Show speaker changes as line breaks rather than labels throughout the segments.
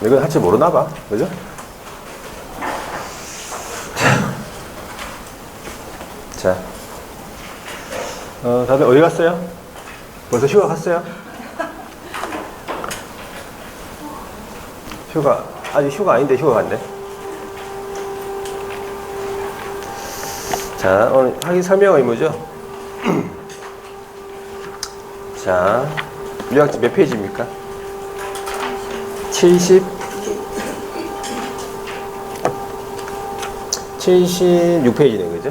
이건 할줄 모르나 봐. 그죠? 자. 다들 어디 갔어요? 벌써 휴가 갔어요? 아직 휴가 아닌데 휴가 간대. 자, 오늘 확인 설명 의무죠? 자, 요약지 몇 페이지입니까? 76페이지네, 그죠?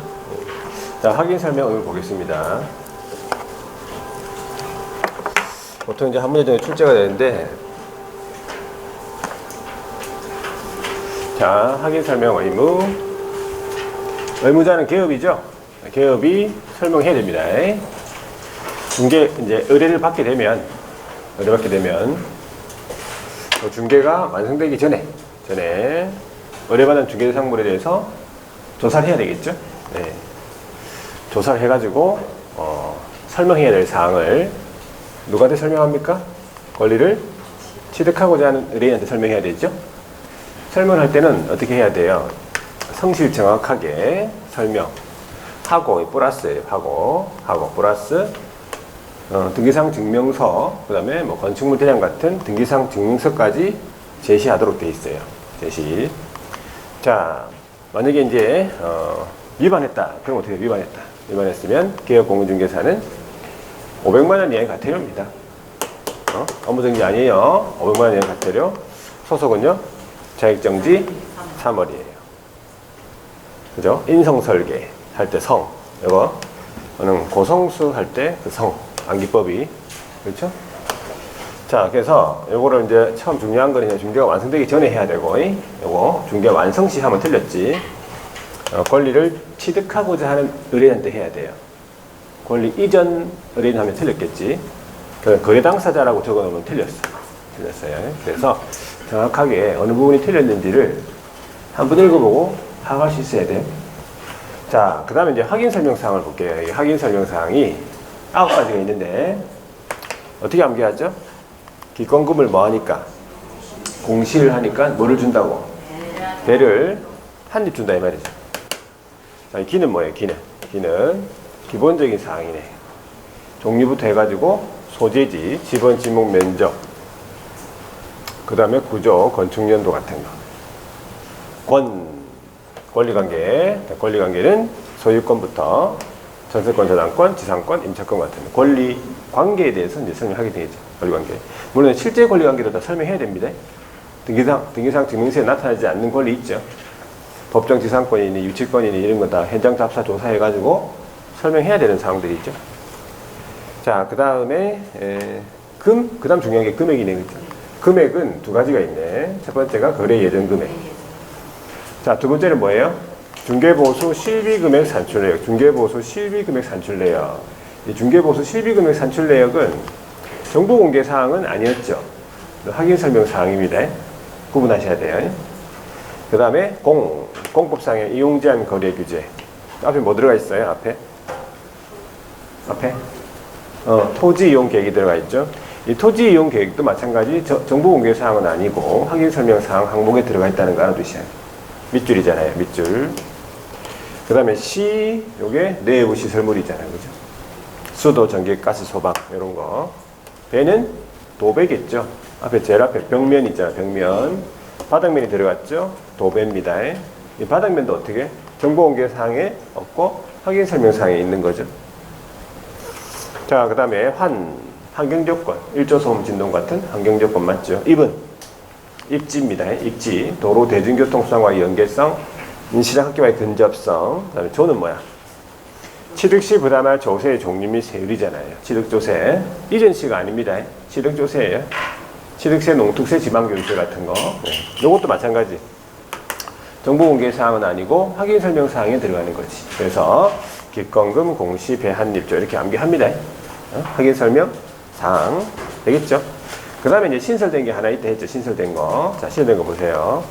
자, 확인 설명 의무 보겠습니다. 보통 이제 한 문제 정도 출제가 되는데, 자, 확인 설명 의무. 의무자는 개업이죠? 개업이 설명해야 됩니다. 중개, 이제 의뢰를 받게 되면, 중개가 완성되기 전에 의뢰받은 중개 대상물에 대해서 조사를 해야 되겠죠? 네. 조사를 해가지고, 설명해야 될 사항을 누구한테 설명합니까? 권리를 취득하고자 하는 의뢰인한테 설명해야 되죠? 설명할 때는 어떻게 해야 돼요? 성실 정확하게 설명하고, 플러스예요. 하고, 플러스, 등기상 증명서, 그 다음에 뭐 건축물 대장 같은 등기상 증명서까지 제시하도록 되어 있어요. 제시. 자, 만약에 이제, 위반했다. 그럼 어떻게 해요? 위반했으면 개업공인중개사는 500만원 이하의 과태료입니다. 업무정지 아니에요. 500만원 이하의 과태료. 소속은요? 자격정지 3월이에요. 그죠? 인성설계 할 때 성. 이거는 고성수 할 때 그 성. 암기법이. 그렇죠? 자, 그래서 요거를 이제 처음 중요한 거는 중개가 완성되기 전에 해야 되고, 요거 중개 완성 시 하면 틀렸지. 권리를 취득하고자 하는 의뢰인한테 해야 돼요. 권리 이전 의뢰인 하면 틀렸겠지. 거래 당사자라고 적어 놓으면 틀렸어요. 그래서 정확하게 어느 부분이 틀렸는지를 한번 읽어보고 파악할 수 있어야 돼요. 자, 그 다음에 이제 확인 설명사항을 볼게요. 이 확인 설명사항이 9가지가 있는데, 어떻게 암기하죠? 기권금을 뭐 하니까? 공시를 하니까 뭐를 준다고? 배를 한 입 준다, 이 말이죠. 자, 이 기는 뭐예요? 기는 기본적인 사항이네. 종류부터 해가지고 소재지, 지번, 지목, 면적, 그 다음에 구조, 건축연도 같은 거. 권리관계는 소유권부터 전세권, 저당권, 지상권, 임차권 같은 권리 관계에 대해서 이제 설명하게 되겠죠. 권리관계. 물론 실제 권리관계도 다 설명해야 됩니다. 등기상 증명서에 나타나지 않는 권리 있죠. 법정 지상권이니 유치권이니 이런 거 다 현장 답사 조사해가지고 설명해야 되는 사항들이 있죠. 자, 그 다음에 그 다음 중요한 게 금액이네, 그죠? 금액은 두 가지가 있네. 첫 번째가 거래 예정 금액. 자, 두 번째는 뭐예요? 중개보수 실비금액 산출내역. 중개보수 실비금액 산출내역. 이 중개보수 실비금액 산출내역은 정보공개사항은 아니었죠. 확인 설명 사항입니다. 구분하셔야 돼요. 그 다음에 공법상의 이용제한 거래 규제. 앞에 뭐 들어가 있어요? 앞에? 토지 이용 계획이 들어가 있죠. 이 토지 이용 계획도 마찬가지 정보공개사항은 아니고 확인 설명 사항 항목에 들어가 있다는 거 알아두셔야 돼요. 밑줄이잖아요. 밑줄. 그 다음에 요게 내부 시설물이잖아요. 그죠? 수도, 전기, 가스, 소방 이런 거. 배는 도배겠죠. 제일 앞에 벽면 있잖아요. 벽면. 바닥면이 들어갔죠. 도배입니다. 이 바닥면도 어떻게? 정보공개사항에 없고 확인 설명사항에 있는 거죠. 자, 그 다음에 환경조건. 일조소음, 진동 같은 환경조건 맞죠. 입지입니다. 입지. 도로 대중교통수단과의 연계성, 인시장 학교와의 근접성. 그 다음에 조는 뭐야? 취득시 부담할 조세의 종류 및 세율이잖아요. 취득조세. 이전시가 아닙니다. 취득조세예요. 취득세, 농특세, 지방교육세 같은 거. 요것도 마찬가지. 정보공개사항은 아니고 확인설명사항에 들어가는 거지. 그래서 기권금, 공시, 배, 한입조 이렇게 암기합니다. 확인설명사항. 되겠죠? 그 다음에 이제 신설된 게 하나 있다 했죠. 신설된 거. 자, 신설된 거 보세요.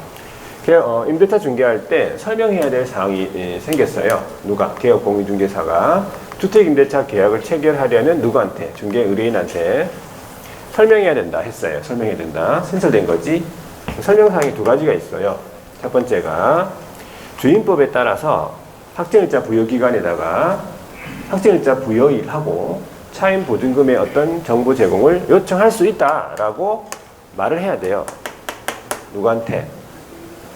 임대차 중개할 때 설명해야 될 사항이 생겼어요. 누가? 개업공인중개사가 주택임대차 계약을 체결하려는 누구한테? 중개 의뢰인한테 설명해야 된다 했어요. 설명해야 된다. 신설된 거지. 설명사항이 두 가지가 있어요. 첫 번째가 주임법에 따라서 확정일자 부여기간에다가 확정일자 부여일하고 차임 보증금의 어떤 정보 제공을 요청할 수 있다라고 말을 해야 돼요. 누구한테?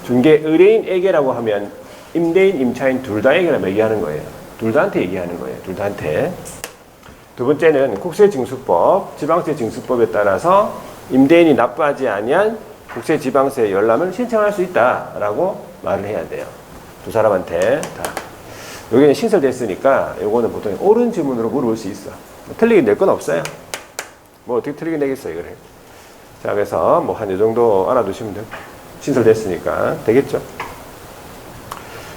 중개 의뢰인에게라고 하면 임대인, 임차인 둘 다에게라고 얘기하는 거예요. 둘 다한테 얘기하는 거예요. 둘 다한테. 두 번째는 국세징수법, 지방세징수법에 따라서 임대인이 납부하지 아니한 국세지방세 열람을 신청할 수 있다라고 말을 해야 돼요. 두 사람한테 다. 여기는 신설됐으니까 요거는 보통 옳은 지문으로 물어볼 수 있어. 뭐 틀리게 낼 건 없어요. 뭐 어떻게 틀리게 내겠어요, 이거를. 자, 그래서 뭐 한 이 정도 알아두시면 돼요. 신설됐으니까 되겠죠.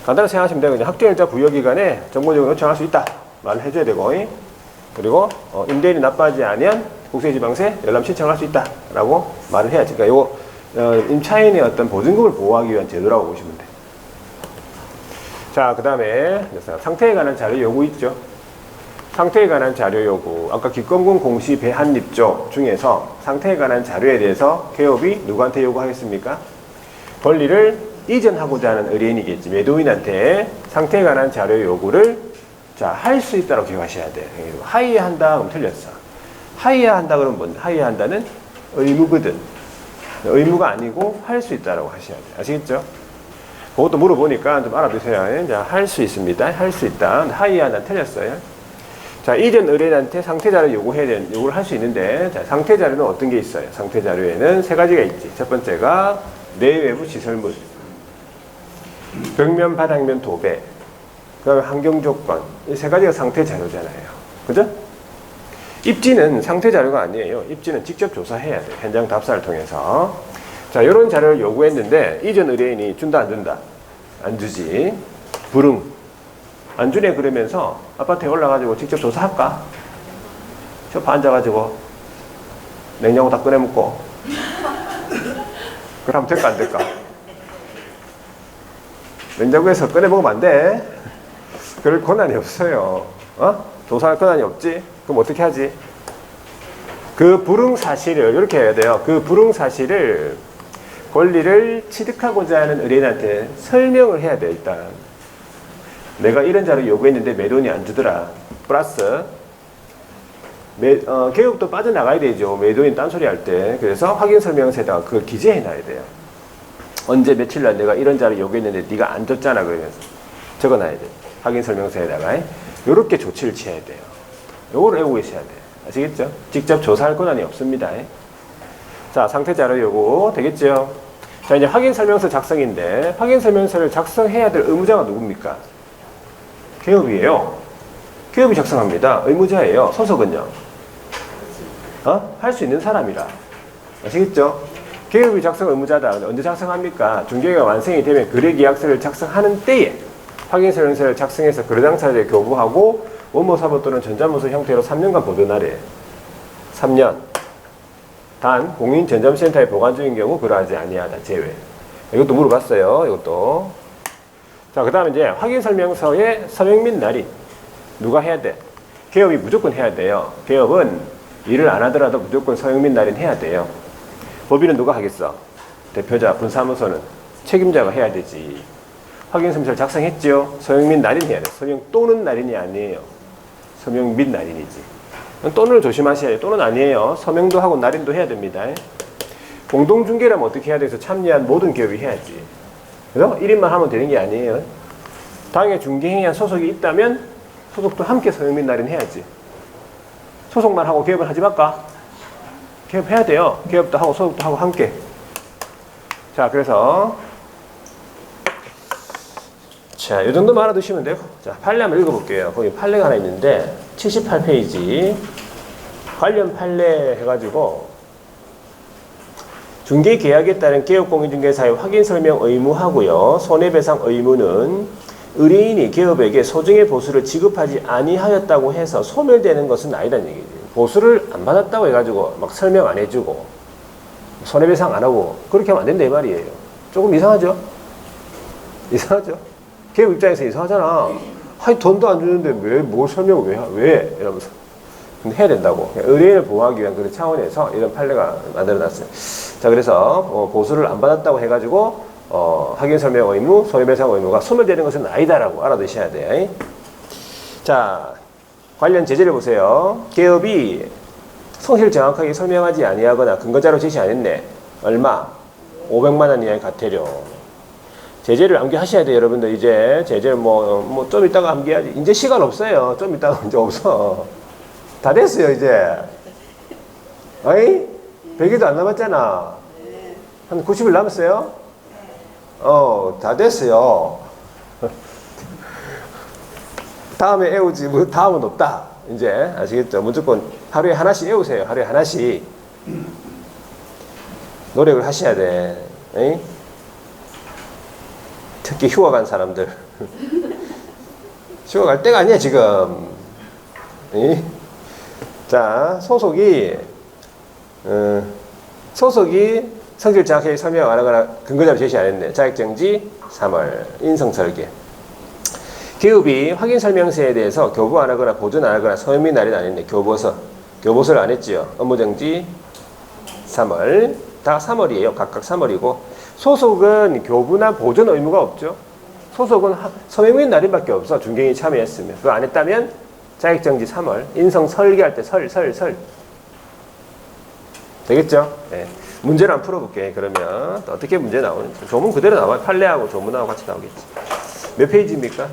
간단하게 생각하시면 돼요. 그냥 확정일자 부여기간에 정보제공을 요청할 수 있다 말을 해줘야 되고, 그리고 임대인이 납부하지 아니한 국세지방세 열람 신청할 수 있다 라고 말을 해야지. 그러니까 요거 임차인의 어떤 보증금을 보호하기 위한 제도라고 보시면 돼요. 자, 그 다음에 상태에 관한 자료 요구 있죠. 상태에 관한 자료 요구. 아까 기권금 공시 배한입조 중에서 상태에 관한 자료에 대해서 개업이 누구한테 요구하겠습니까? 권리를 이전하고자 하는 의뢰인이겠지. 매도인한테 상태에 관한 자료 요구를 할 수 있다고 기억하셔야 돼요. 하이해한다 그러면 틀렸어. 하이해한다 그러면 뭔데? 하이해한다는 의무거든. 의무가 아니고 할 수 있다라고 하셔야 돼요. 아시겠죠? 그것도 물어보니까 좀 알아두세요. 할 수 있습니다. 할 수 있다. 하이해한다 틀렸어요. 자, 이전 의뢰인한테 상태 자료 요구를 할 수 있는데, 자, 상태 자료는 어떤 게 있어요? 상태 자료에는 세 가지가 있지. 첫 번째가 내외부 시설물, 벽면, 바닥면, 도배, 그 다음에 환경 조건. 이 세 가지가 상태 자료잖아요. 그죠? 입지는 상태 자료가 아니에요. 입지는 직접 조사해야 돼요. 현장 답사를 통해서. 자, 이런 자료를 요구했는데, 이전 의뢰인이 준다, 안 준다? 안 주지. 불응. 안 주네 그러면서 아파트에 올라가지고 직접 조사할까? 소파 앉아가지고 냉장고 다 꺼내 먹고. 그럼 될까 안 될까? 냉장고에서 꺼내 먹으면 안 돼. 그럴 권한이 없어요. 조사할 권한이 없지? 그럼 어떻게 하지? 그 불응 사실을 이렇게 해야 돼요. 그 불응 사실을 권리를 취득하고자 하는 의뢰인한테 설명을 해야 돼. 일단 내가 이런 자료 요구했는데 매도인이 안 주더라. 플러스 개업도 빠져나가야 되죠. 매도인 딴소리 할 때. 그래서 확인설명서에다가 그걸 기재해 놔야 돼요. 언제 며칠날 내가 이런 자료 요구했는데 네가 안 줬잖아 그러면서 적어놔야 돼요. 확인설명서에다가 이렇게 조치를 취해야 돼요. 요거를 외우고 계셔야 돼요. 아시겠죠? 직접 조사할 권한이 없습니다. 자, 상태 자료 요구 되겠죠? 자, 이제 확인설명서 작성인데 확인설명서를 작성해야 될 의무자가 누굽니까? 개업이에요. 개업이 작성합니다. 의무자예요. 소속은요? 할 수 있는 사람이라. 아시겠죠? 개업이 작성 의무자다. 언제 작성합니까? 중개가 완성이 되면 거래계약서를 작성하는 때에 확인설명서를 작성해서 거래당사자에 교부하고 원모사보 또는 전자문서 형태로 3년간 보존하래. 3년. 단 공인전담센터에 보관 중인 경우 그러하지 아니하다. 제외. 이것도 물어봤어요. 이것도. 자, 그 다음에 이제 확인설명서의 서명 및 날인. 누가 해야 돼? 개업이 무조건 해야 돼요. 개업은 일을 안 하더라도 무조건 서명 및 날인 해야 돼요. 법인은 누가 하겠어? 대표자, 분사무소는 책임자가 해야 되지. 확인설명서를 작성했죠? 서명 및 날인 해야 돼. 서명 또는 날인이 아니에요. 서명 및 날인이지. 또는 조심하셔야 돼요. 또는 아니에요. 서명도 하고 날인도 해야 됩니다. 공동중개라면 어떻게 해야 돼서 참여한 모든 기업이 해야지. 그래서 1인만 하면 되는 게 아니에요. 당에 중개행위한 소속이 있다면 소속도 함께 서명 및 날인 해야지. 소속만 하고 개업은 하지 말까? 개업해야 돼요. 개업도 하고 소속도 하고 함께. 자, 그래서 자, 이 정도만 알아두시면 돼요. 자, 판례 한번 읽어볼게요. 거기 판례가 하나 있는데 78페이지 관련 판례 해가지고 중개계약에 따른 개업공인중개사의 확인설명 의무하고요. 손해배상 의무는 의뢰인이 개업에게 소정의 보수를 지급하지 아니하였다고 해서 소멸되는 것은 아니다는 얘기지. 보수를 안 받았다고 해가지고 막 설명 안 해주고 손해배상 안 하고 그렇게 하면 안 된다 이 말이에요. 조금 이상하죠? 이상하죠? 개업 입장에서 이상하잖아. 돈도 안 주는데 왜 설명을 왜? 이러면서. 근데 해야 된다고. 의뢰인을 보호하기 위한 그런 차원에서 이런 판례가 만들어놨어요. 자, 그래서 보수를 안 받았다고 해가지고 확인 설명 의무, 손해배상 의무가 소멸되는 것은 아니다라고 알아두셔야 돼. 자, 관련 제재를 보세요. 개업이 성실을 정확하게 설명하지 아니하거나 근거자료 제시 안 했네. 얼마? 500만 원 이하의 과태료. 제재를 암기하셔야 돼요, 여러분들. 이제 제재를 좀 이따가 암기해야지. 이제 시간 없어요. 좀 이따가 이제 없어. 다 됐어요, 이제. 어이? 100일도 안 남았잖아. 한 90일 남았어요? 다 됐어요. 다음에 애우지, 다음은 없다. 이제, 아시겠죠? 무조건 하루에 하나씩 애우세요. 하루에 하나씩. 노력을 하셔야 돼. 에이? 특히 휴가 간 사람들. 휴가 갈 때가 아니야, 지금. 에이? 자, 소속이 성질 정확하게 설명 안 하거나 근거자료 제시 안 했네. 자격정지 3월. 인성설계. 기업이 확인 설명서에 대해서 교부 안 하거나 보존 안 하거나 서면 및 날인 안 했네. 교보서를 안 했지요. 업무정지 3월. 다 3월이에요. 각각 3월이고. 소속은 교부나 보존 의무가 없죠. 소속은 서명 및 날인밖에 없어. 중개인이 참여했으면. 그거 안 했다면 자격정지 3월. 인성 설계할 때 설. 되겠죠? 네. 문제를 한번 풀어볼게. 그러면 어떻게 문제 나오는지. 조문 그대로 나와요. 판례하고 조문하고 같이 나오겠지. 몇 페이지입니까?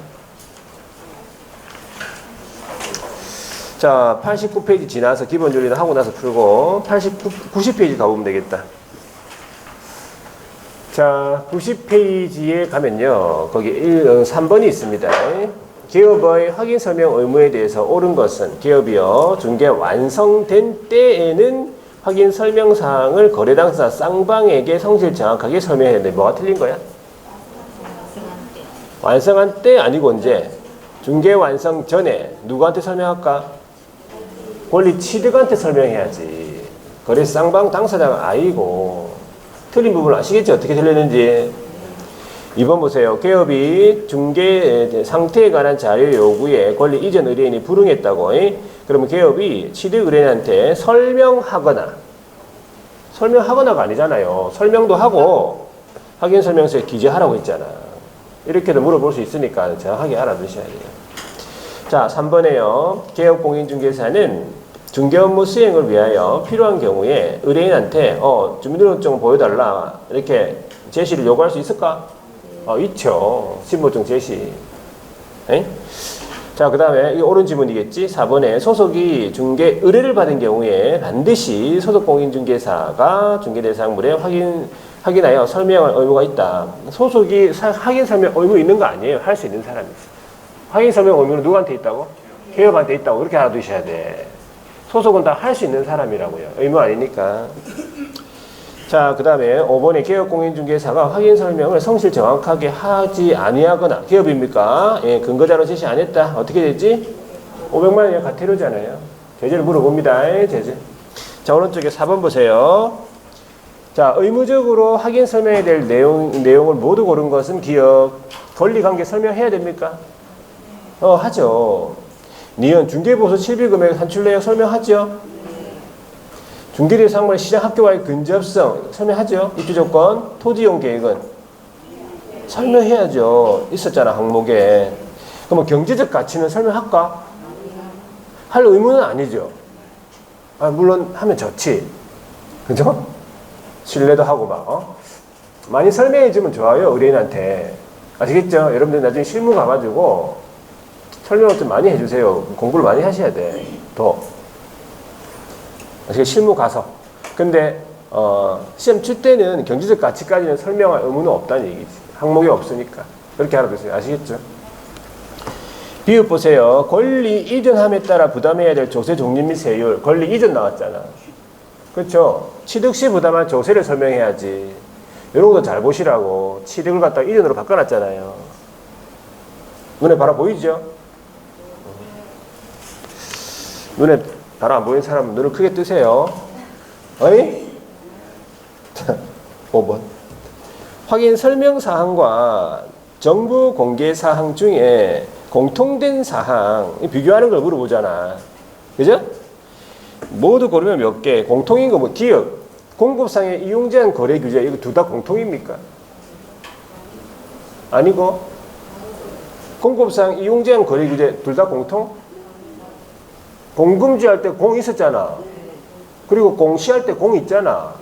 자, 89페이지 지나서 기본 윤리는 하고 나서 풀고 90페이지 가보면 되겠다. 자, 90페이지에 가면요. 거기 3번이 있습니다. 기업의 확인 설명 의무에 대해서 옳은 것은 기업이요. 중개 완성된 때에는 확인 설명 사항을 거래 당사 쌍방에게 성실 정확하게 설명해야 되는데 뭐가 틀린 거야? 완성한 때 아니고 언제? 중개 완성 전에 누구한테 설명할까? 권리 취득한테 설명해야지. 거래 쌍방 당사자가 아니고. 틀린 부분 아시겠죠? 어떻게 틀렸는지. 2번 보세요. 개업이 중개 상태에 관한 자료 요구에 권리 이전 의뢰인이 불응했다고. 그러면 개업이 취득 의뢰인한테 설명하거나가 아니잖아요. 설명도 하고 확인 설명서에 기재하라고 했잖아. 이렇게도 물어볼 수 있으니까 정확하게 알아두셔야 돼요. 자, 3번에요. 개업공인중개사는 중개 업무 수행을 위하여 필요한 경우에 의뢰인한테 주민등록증 보여달라 이렇게 제시를 요구할 수 있을까? 있죠. 신분증 제시. 에? 자, 그 다음에 이 옳은 지문이겠지? 4번에 소속이 중개 의뢰를 받은 경우에 반드시 소속공인중개사가 중개대상물에 확인하여 설명할 의무가 있다. 소속이 확인 설명 의무 있는 거 아니에요. 할 수 있는 사람이 있어. 확인 설명 의무는 누구한테 있다고? 개업한테 있다고. 그렇게 알아두셔야 돼. 소속은 다 할 수 있는 사람이라고요. 의무 아니니까. 자, 그 다음에 5번에 개업공인중개사가 확인 설명을 성실 정확하게 하지 아니하거나 기업입니까? 예, 근거자료 제시 안 했다. 어떻게 되지? 500만 원이 과태료잖아요. 제재를 물어봅니다. 제재. 자, 오른쪽에 4번 보세요. 자, 의무적으로 확인 설명해야 될 내용을 모두 고른 것은 기업. 권리관계 설명해야 됩니까? 하죠. 니은 중개보수 7일 금액 산출 내역 설명하죠. 중개대상물의 시장 합격과의 근접성 설명하죠. 입주조건, 토지용 계획은 설명해야죠. 있었잖아, 항목에. 그러면 경제적 가치는 설명할까? 할 의무는 아니죠. 물론 하면 좋지. 그죠? 신뢰도 하고 막 많이 설명해주면 좋아요, 의뢰인한테. 아시겠죠? 여러분들 나중에 실무 가가지고 설명을 좀 많이 해주세요. 공부를 많이 하셔야 돼. 더. 실무 가서. 근데 시험 칠 때는 경제적 가치까지는 설명할 의무는 없다는 얘기지. 항목이 없으니까. 그렇게 알아두세요. 아시겠죠? 비읍 보세요. 권리 이전함에 따라 부담해야 될 조세 종류 및 세율. 권리 이전 나왔잖아. 그렇죠? 취득 시 부담할 조세를 설명해야지. 이런 것도 잘 보시라고. 취득을 갖다가 이전으로 바꿔놨잖아요. 눈에 바로 보이죠? 눈에 바로 안 보이는 사람은 눈을 크게 뜨세요. 어이? 5번. 확인 설명 사항과 정부 공개 사항 중에 공통된 사항, 비교하는 걸 물어보잖아. 그죠? 모두 고르면 몇 개? 공통인 거 뭐 기업, 공급상의 이용 제한 거래 규제 이거 둘 다 공통입니까? 아니고 공급상 이용 제한 거래 규제 둘 다 공통? 공금지 할 때 공 있었잖아. 그리고 공시할 때 공 있잖아.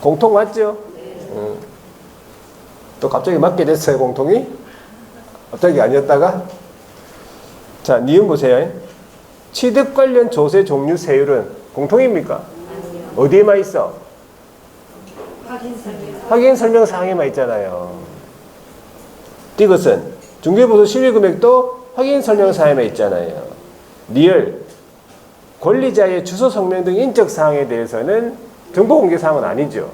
공통 맞죠? 또 갑자기 맞게 됐어요, 공통이? 갑자기 아니었다가? 자, 니은 보세요. 취득 관련 조세 종류 세율은 공통입니까? 어디에만 있어? 확인 설명 사항에만 있잖아요. 이것은 중개보수 실비 금액도 확인 설명 사항에만 있잖아요. 리얼 권리자의 주소 성명 등 인적 사항에 대해서는 정보 공개 사항은 아니죠.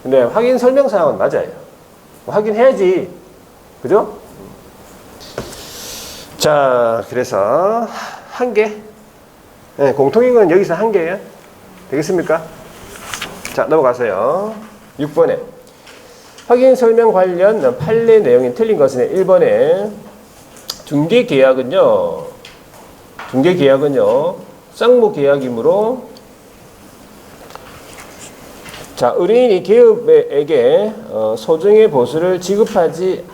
근데 확인 설명 사항은 맞아요. 확인해야지. 그죠? 자, 그래서 한 개. 네, 공통인 건 여기서 한 개예요. 되겠습니까? 자, 넘어가세요. 6번에 확인 설명 관련 판례 내용이 틀린 것은 1번에 중개계약은요. 쌍무계약이므로 자, 의뢰인이 기업에게 소정의 보수를 지급하지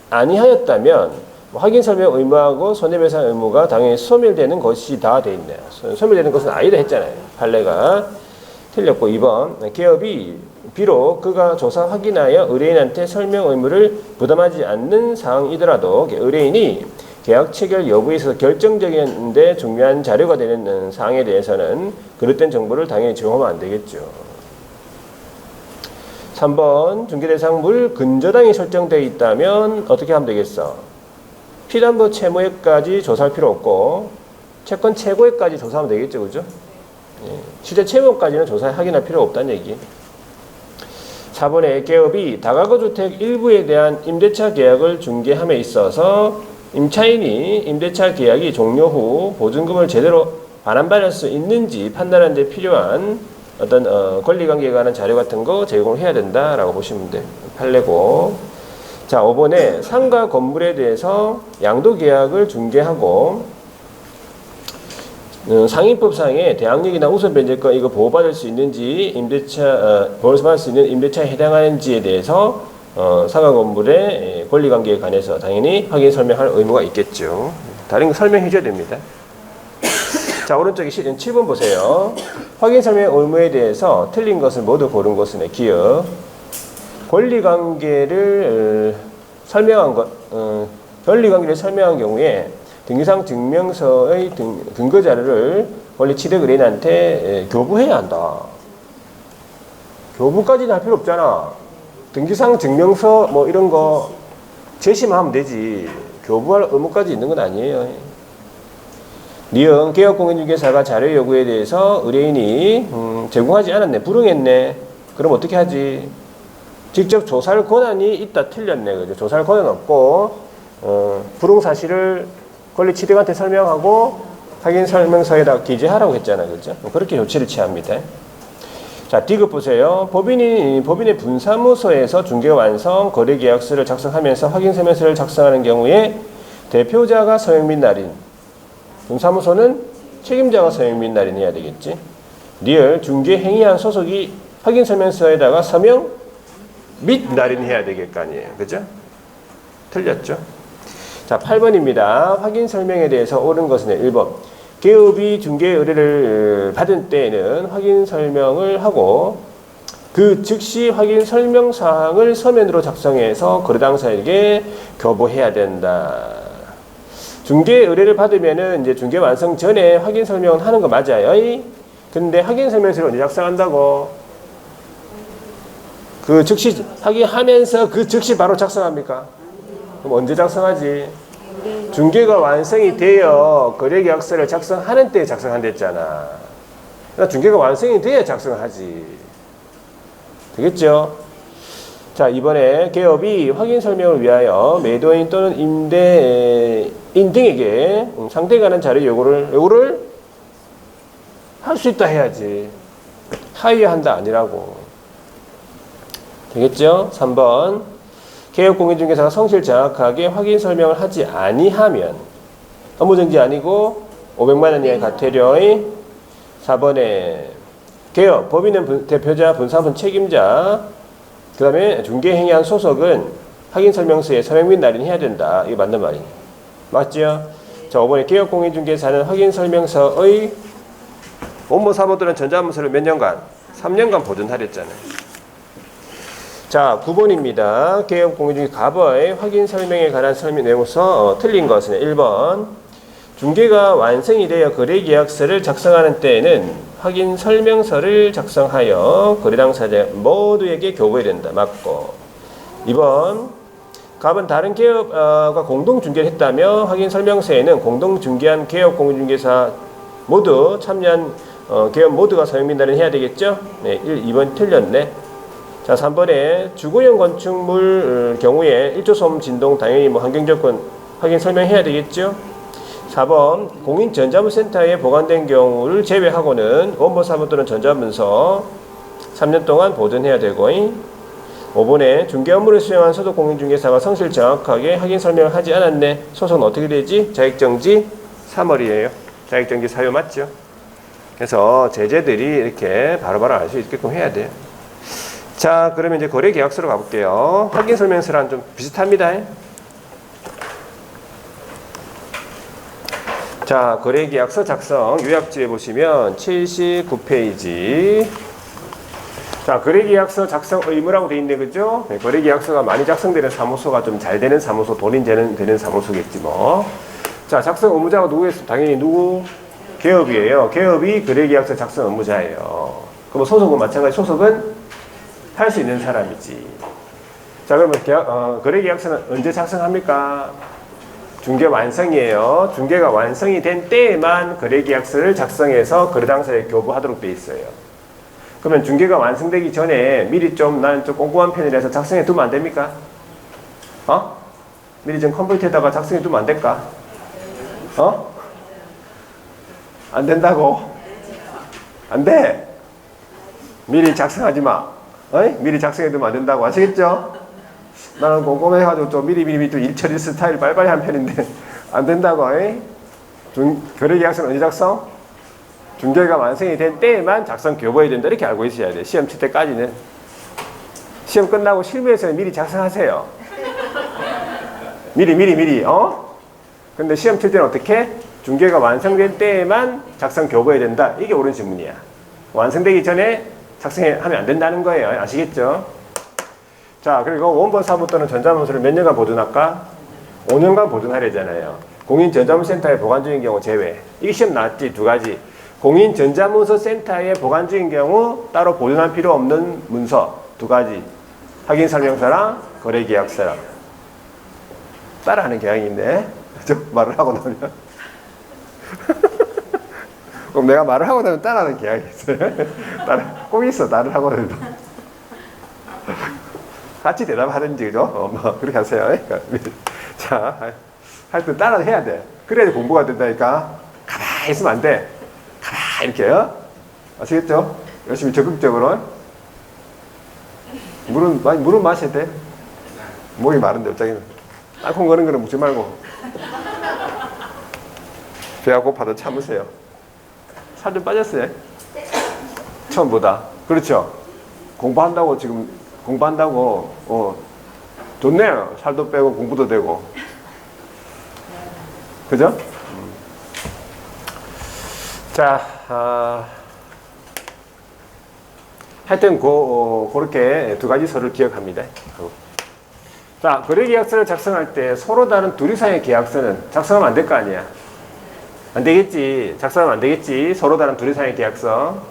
아니하였다면 확인 설명 의무하고 손해배상 의무가 당연히 소멸되는 것이 다 돼 있네요. 소멸되는 것은 아니다 했잖아요. 판례가 틀렸고 2번 기업이 비록 그가 조사 확인하여 의뢰인한테 설명 의무를 부담하지 않는 사항이더라도 의뢰인이 계약 체결 여부에 있어서 결정적인데 중요한 자료가 되는 사항에 대해서는 그릇된 정보를 당연히 제공하면 안 되겠죠. 3번 중개대상물 근저당이 설정되어 있다면 어떻게 하면 되겠어? 피담보 채무액까지 조사할 필요 없고 채권 최고액까지 조사하면 되겠죠. 그죠? 예. 실제 채무까지는 조사 확인할 필요 없다는 얘기. 4번에 기업이 다가구 주택 일부에 대한 임대차 계약을 중개함에 있어서 임차인이 임대차 계약이 종료 후 보증금을 제대로 반환받을 수 있는지 판단하는 데 필요한 어떤 권리관계에 관한 자료 같은 거 제공을 해야 된다라고 보시면 돼요. 판례고. 자, 5번에 상가 건물에 대해서 양도계약을 중개하고 상인법상의 대항력이나 우선 변제권 이거 보호받을 수 있는지 보호받을 수 있는 임대차에 해당하는지에 대해서 상가 건물의 권리관계에 관해서 당연히 확인 설명할 의무가 있겠죠. 다른 거 설명해 줘야 됩니다. 자, 오른쪽에 7번 보세요. 확인 설명 의무에 대해서 틀린 것을 모두 고른 것은 기업. 권리관계를 설명한 경우에 등기상 증명서의 근거 자료를 권리 취득 의뢰인한테 교부해야 한다. 교부까지는 할 필요 없잖아. 등기상 증명서 뭐 이런 거 제시만 하면 되지. 교부할 의무까지 있는 건 아니에요. 니은 개업공인중개사가 자료 요구에 대해서 의뢰인이 제공하지 않았네. 불응했네. 그럼 어떻게 하지? 직접 조사할 권한이 있다 틀렸네. 그죠? 조사할 권한 없고 불응 사실을 권리 취득한테 설명하고 확인 설명서에다 기재하라고 했잖아요. 그죠? 그렇게 조치를 취합니다. 자, 디귿 보세요. 법인의 분사무소에서 중개가 완성 거래계약서를 작성하면서 확인 설명서를 작성하는 경우에 대표자가 서명 및 날인, 분사무소는 책임자가 서명 및 날인해야 되겠지. 리얼 중개 행위한 소속이 확인 설명서에다가 서명 및 날인해야 되겠 거 아니에요. 그죠? 틀렸죠? 자, 8번입니다. 확인 설명에 대해서 옳은 것은 1번. 기업이 중개 의뢰를 받은 때에는 확인 설명을 하고 그 즉시 확인 설명 사항을 서면으로 작성해서 거래 당사에게 교부해야 된다. 중개 의뢰를 받으면은 이제 중개 완성 전에 확인 설명을 하는 거 맞아요. 근데 확인 설명서를 언제 작성한다고? 그 즉시 확인하면서 그 즉시 바로 작성합니까? 그럼 언제 작성하지? 중개가 완성이 되어 거래계약서를 작성하는 때에 작성한댔잖아. 그러니까 중개가 완성이 돼야 작성하지. 되겠죠? 자, 이번에 기업이 확인 설명을 위하여 매도인 또는 임대인 등에게 상대에 관한 자료 요구를 할 수 있다 해야지. 하여한다 아니라고. 되겠죠? 3번. 개업공인중개사가 성실 정확하게 확인 설명을 하지 아니하면 업무정지 아니고 500만 원 이하의 과태료. 4번에 개업, 법인은 대표자, 분사분 책임자. 그 다음에 중개행위한 소속은 확인설명서에 서명 및 날인해야 된다. 이게 맞는 말이에요. 맞죠? 자, 5번에 개업공인중개사는 확인설명서의 원본 사무들은 전자문서를 몇 년간? 3년간 보존하랬잖아요. 자, 9번입니다. 개업공인중개사 갑의 확인설명에 관한 설명 내용서 틀린 것은 1번 중개가 완성이 되어 거래계약서를 작성하는 때에는 확인설명서를 작성하여 거래 당사자 모두에게 교부해야 된다. 맞고 2번 갑은 다른 기업과 공동중개를 했다며 확인설명서에는 공동중개한 개업공인중개사 모두 참여한 기업 모두가 서명 및 날인해야 되겠죠? 네, 2번 틀렸네. 자, 3번에 주거용 건축물 경우에 1조 소음 진동 당연히 환경조건 확인 설명해야 되겠죠? 4번 공인전자문센터에 보관된 경우를 제외하고는 원본 사무 또는 전자문서 3년 동안 보존해야 되고 5번에 중개 업무를 수행한 소속 공인중개사가 성실 정확하게 확인 설명을 하지 않았네. 소속은 어떻게 되지? 자격정지 3월이에요. 자격정지 사유 맞죠? 그래서 제재들이 이렇게 바로바로 알 수 있게끔 해야 돼요. 자, 그러면 이제 거래계약서로 가볼게요. 확인 설명서랑 좀 비슷합니다. 자, 거래계약서 작성 요약지에 보시면 79페이지. 자, 거래계약서 작성 의무라고 되어 있네, 그죠? 네, 거래계약서가 많이 작성되는 사무소가 좀 잘 되는 사무소, 돈이 되는 사무소겠지 뭐. 자, 작성 의무자가 누구겠습니까? 당연히 누구? 개업이에요. 개업이 거래계약서 작성 의무자예요. 그럼 소속은 마찬가지. 소속은 할 수 있는 사람이지. 자, 그러면 거래계약서는 언제 작성합니까? 중개 완성이에요. 중개가 완성이 된 때에만 거래계약서를 작성해서 거래 당사자에 교부하도록 돼 있어요. 그러면 중개가 완성되기 전에 미리 난 좀 꼼꼼한 편이라서 작성해 두면 안 됩니까? 미리 좀 컴퓨터에다가 작성해 두면 안 될까? 안 된다고? 안 돼! 미리 작성하지 마. 미리 작성해 두면 안 된다고. 아시겠죠? 나는 꼼꼼해가지고 좀 미리 좀 일처리 스타일 빨리빨리 한 편인데 안 된다고. 거래계약서는 언제 작성? 중개가 완성이 된 때에만 작성 교부해야 된다. 이렇게 알고 있어야 돼. 시험 칠 때까지는. 시험 끝나고 실무에서는 미리 작성하세요. 미리. 근데 시험 칠 때는 어떻게? 중개가 완성된 때에만 작성 교부해야 된다. 이게 옳은 질문이야. 완성되기 전에 작성하면 안 된다는 거예요. 아시겠죠? 자, 그리고 원본 사무 또는 전자문서를 몇 년간 보존할까? 5년간 보존하려잖아요. 공인전자문센터에 보관 중인 경우 제외. 이게 시험 나왔지, 두 가지. 공인전자문서 센터에 보관 중인 경우 따로 보존할 필요 없는 문서 두 가지. 확인설명서랑 거래계약서랑. 따라하는 경향인데 좀 말을 하고 나면 그럼 내가 말을 하고 나면 따라하는 경향이 있어요. 꼭 있어. 나를 하고 나면 같이 대답하든지, 그죠? 그렇게 하세요. 자, 하여튼 따라 해야 돼. 그래야 공부가 된다니까. 가만히 있으면 안 돼. 가만히 이렇게요. 아시겠죠? 열심히 적극적으로. 물은 마셔야 돼. 목이 마른데, 갑자기. 땅콩 거는 거는 묻지 말고. 배가 고파도 참으세요. 살 좀 빠졌어요. 처음보다. 그렇죠? 공부한다고 좋네요. 살도 빼고 공부도 되고. 그죠? 자, 하여튼 그렇게 두 가지 서를 기억합니다. 자, 거래계약서를 작성할 때 서로 다른 둘이 사이의 계약서는 작성하면 안 될 거 아니야. 안 되겠지. 작성하면 안 되겠지. 서로 다른 둘이 사이의 계약서.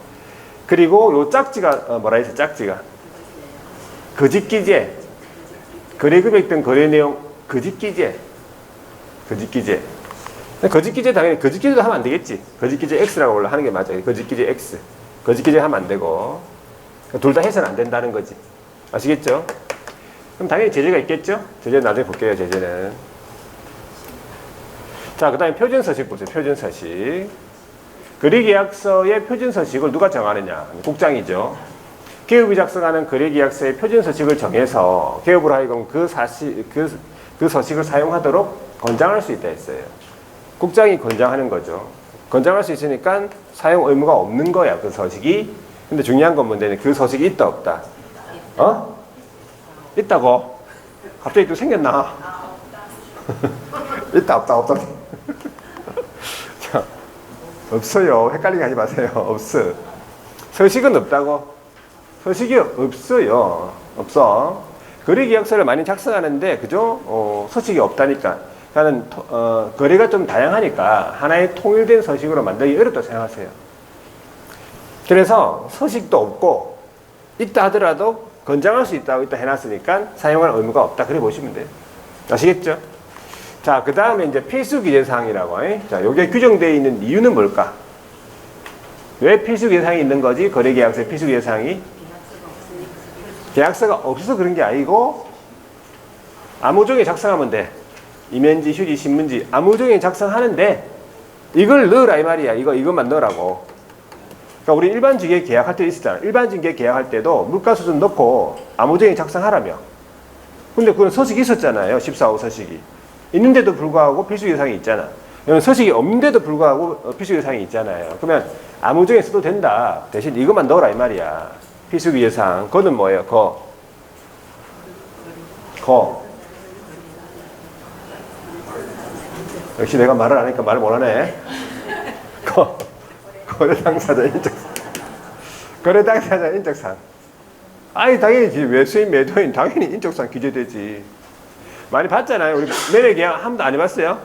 그리고 요 짝지가 뭐라 했어? 짝지가 거짓기재, 거래금액 등 거래내용 거짓기재. 거짓기재 당연히 거짓기재도 하면 안 되겠지. 거짓기재 X라고 원래 하는 게 맞아요. 거짓기재 X. 거짓기재 하면 안 되고 둘 다 해서는 안 된다는 거지. 아시겠죠? 그럼 당연히 제재가 있겠죠? 제재는 나중에 볼게요. 제재는. 자, 그 다음에 표준서식 보세요. 표준서식. 거래계약서의 표준서식을 누가 정하느냐? 국장이죠. 개업이 작성하는 거래계약서의 표준서식을 정해서 개업으로 하여금 그 서식을 사용하도록 권장할 수 있다 했어요. 국장이 권장하는 거죠. 권장할 수 있으니까 사용 의무가 없는 거야, 그 서식이. 근데 중요한 건 뭔데? 그 서식이 있다, 없다? 어? 있다고? 갑자기 또 생겼나? 있다, 없다, 없다. 자, 없어요. 헷갈리게 하지 마세요. 없어. 서식은 없다고? 서식이 없어요. 없어. 거래계약서를 많이 작성하는데, 그죠? 서식이 없다니까. 나는, 거래가 좀 다양하니까 하나의 통일된 서식으로 만들기 어렵다고 생각하세요. 그래서 서식도 없고, 있다 하더라도 권장할 수 있다고 있다 해놨으니까 사용할 의무가 없다. 그래 보시면 돼요. 아시겠죠? 자, 그 다음에 이제 필수 기재사항이라고. 자, 요게 규정되어 있는 이유는 뭘까? 왜 필수 기재사항이 있는 거지? 거래계약서에 필수 기재사항이? 계약서가 없어서 그런 게 아니고, 아무 종이 작성하면 돼. 임현지, 휴지, 신문지, 아무 종이 작성하는데, 이걸 넣으라 이 말이야. 이것만 넣으라고. 그러니까 우리 일반 중개 계약할 때 있었잖아. 일반 중개 계약할 때도 물가 수준 넣고 아무 종이 작성하라며. 근데 그건 서식이 있었잖아요. 14호 서식이. 있는데도 불구하고 필수 기재사항이 있잖아. 서식이 없는데도 불구하고 필수 기재사항이 있잖아요. 그러면 아무 종이 써도 된다. 대신 이것만 넣으라 이 말이야. 필수 기재사항. 거는 뭐예요? 거. 역시 내가 말을 안 하니까 말을 못하네. 거래 당사자 인적사항. 거래 당사자 인적사항. 아니 당연히 매수인 매도인 당연히 인적사항 기재되지. 많이 봤잖아요. 우리 매매 계약 한 번도 안 해봤어요?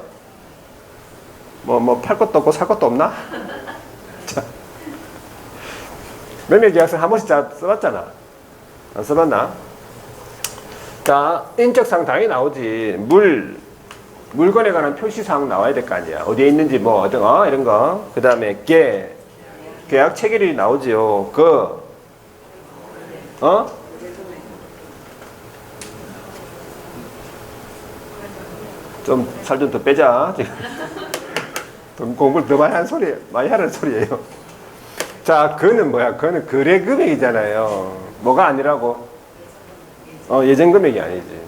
뭐 팔 것도 없고 살 것도 없나? 자, 매매 계약서 한 번씩 다 써봤잖아. 안 써봤나? 자, 인적사항 당연히 나오지. 물건에 관한 표시사항 나와야 될 거 아니야. 어디에 있는지 뭐 어떤 이런 거. 그 다음에 계약 체결일이 나오지요. 좀 살 좀 더 빼자. 지금 공부를 더 많이 하는 소리예요. 자, 그는 뭐야? 그는 거래 금액이잖아요. 뭐가 아니라고? 예정 금액이 아니지.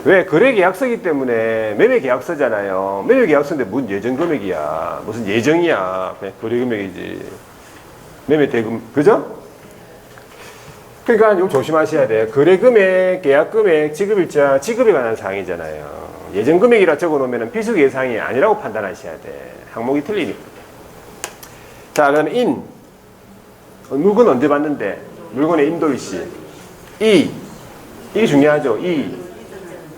왜? 거래 계약서이기 때문에 매매 계약서잖아요. 매매 계약서인데 무슨 예정 금액이야. 무슨 예정이야. 그냥 거래 금액이지. 매매 대금, 그죠? 그러니까 이거 조심하셔야 돼요. 거래 금액, 계약 금액, 지급일자, 지급에 관한 사항이잖아요. 예정 금액이라 적어 놓으면 필수 예상이 아니라고 판단하셔야 돼. 항목이 틀리니까. 자, 그럼 물건 언제 받는데? 물건의 인도일시. 이 중요하죠.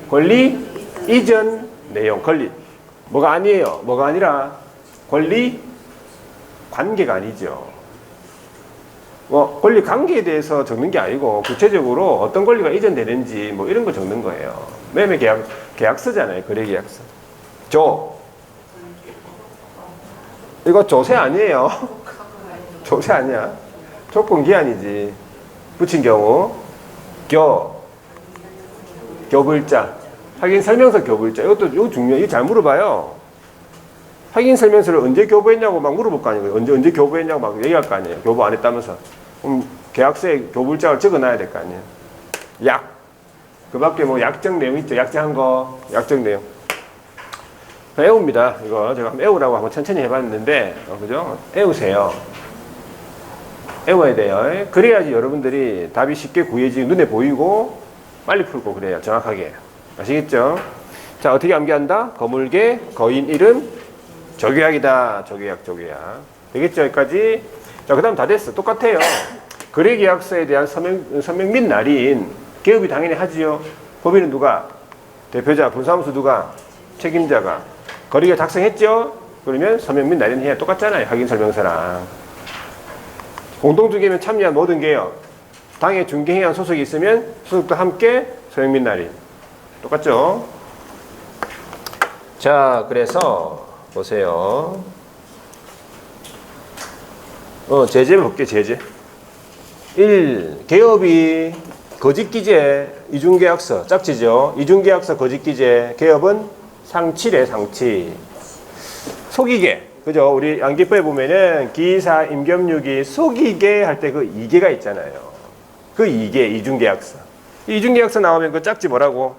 권리 이전 내용. 권리 뭐가 아니에요. 뭐가 아니라 권리 관계가 아니죠. 권리 관계에 대해서 적는 게 아니고 구체적으로 어떤 권리가 이전되는지 뭐 이런 거 적는 거예요. 매매 계약서잖아요. 거래 계약서. 이거 조세 아니에요. 조세 아니야. 조건 기한이지. 붙인 경우 교부일자. 확인 설명서 교부일자. 이거 중요해. 이거 잘 물어봐요. 확인 설명서를 언제 교부했냐고 막 물어볼 거 아니에요. 언제 교부했냐고 막 얘기할 거 아니에요. 교부 안 했다면서. 그럼 계약서에 교부일자를 적어놔야 될 거 아니에요. 그 밖에 뭐 약정 내용 있죠. 약정한 거. 약정 내용. 애웁니다. 이거 제가 한번 애우라고 한번 천천히 해봤는데, 그죠? 애우세요. 애워야 돼요. 그래야지 여러분들이 답이 쉽게 구해지고 눈에 보이고 빨리 풀고 그래요. 정확하게. 아시겠죠? 자, 어떻게 암기한다? 거물개, 거인 이름, 조계약이다. 조계약. 되겠죠? 여기까지? 자, 그 다음 다 됐어. 똑같아요. 거래계약서에 대한 서명 및 날인. 개업이 당연히 하지요. 법인은 누가? 대표자, 분사무소 누가? 책임자가. 거래계약 작성했죠? 그러면 서명 및 날인 해야 똑같잖아요. 확인 설명서랑. 공동중개면 참여한 모든 개업. 당해 중개회원 소속이 있으면 소속도 함께 서명 및 날인. 똑같죠? 자, 그래서 보세요. 제재 볼게요. 제재. 1. 개업이 거짓기재, 이중계약서, 짝지죠. 이중계약서 거짓기재, 개업은 상치래, 상치. 속이개. 그죠? 우리 양기법에 보면은 기사, 임금유기, 속이개 할 때 그 이계가 있잖아요. 그 이계, 이중계약서. 이중계약서 나오면 그 짝지 뭐라고?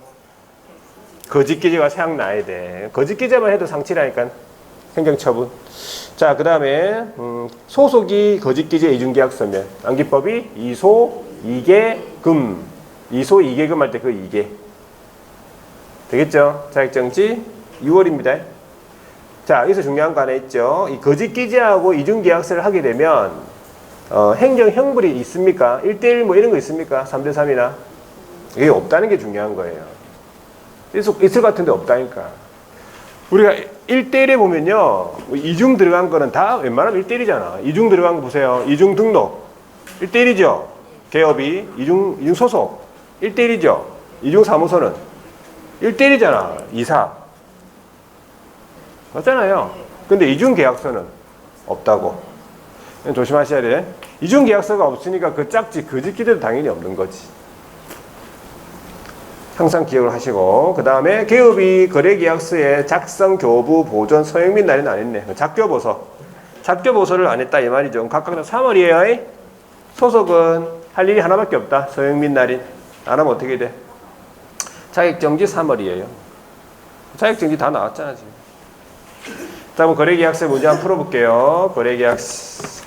거짓기재가 생각나야 돼. 거짓기재만 해도 상치라니까. 행정처분. 자, 그 다음에 소속이 거짓기재 이중계약서면 암기법이 이소, 이계금. 이소, 이계금 할 때 그 이계. 되겠죠? 자격정지 6월입니다. 자, 여기서 중요한 거 하나 있죠. 이 거짓기재하고 이중계약서를 하게 되면 행정형벌이 있습니까? 1대1 뭐 이런 거 있습니까? 3대3이나. 이게 없다는 게 중요한 거예요. 있을 것 같은데 없다니까. 우리가 1대1에 보면요. 이중 들어간 거는 다 웬만하면 1대1이잖아. 이중 들어간 거 보세요. 이중 등록. 1대1이죠. 개업이. 이중 소속. 1대1이죠. 이중 사무소는 1대1이잖아. 이사. 맞잖아요. 근데 이중 계약서는 없다고. 조심하셔야 돼. 이중 계약서가 없으니까 그 짝지 거짓기재도 당연히 없는 거지. 항상 기억을 하시고, 그 다음에 개업이 거래계약서에 작성, 교부, 보존, 서명 및 날인 안 했네. 작교보서. 작교보서를 안 했다 이 말이죠. 각각 3월이에요. 소속은 할 일이 하나밖에 없다. 서명 및 날인. 안 하면 어떻게 돼? 자격정지 3월이에요. 자격정지 다 나왔잖아 지금. 자, 한번 거래계약서 문제 한번 풀어볼게요. 거래계약서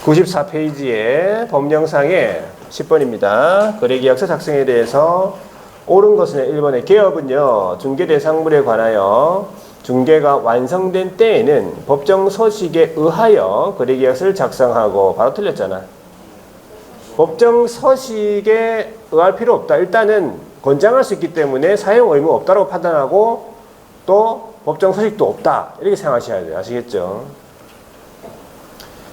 94페이지에 법령상에 10번입니다. 거래계약서 작성에 대해서 옳은 것은 1번에 개업은요. 중개대상물에 관하여 중개가 완성된 때에는 법정 서식에 의하여 거래계약서를 작성하고. 바로 틀렸잖아. 법정 서식에 의할 필요 없다. 일단은 권장할 수 있기 때문에 사용 의무 없다고 판단하고 또 법정 서식도 없다. 이렇게 생각하셔야 돼요. 아시겠죠?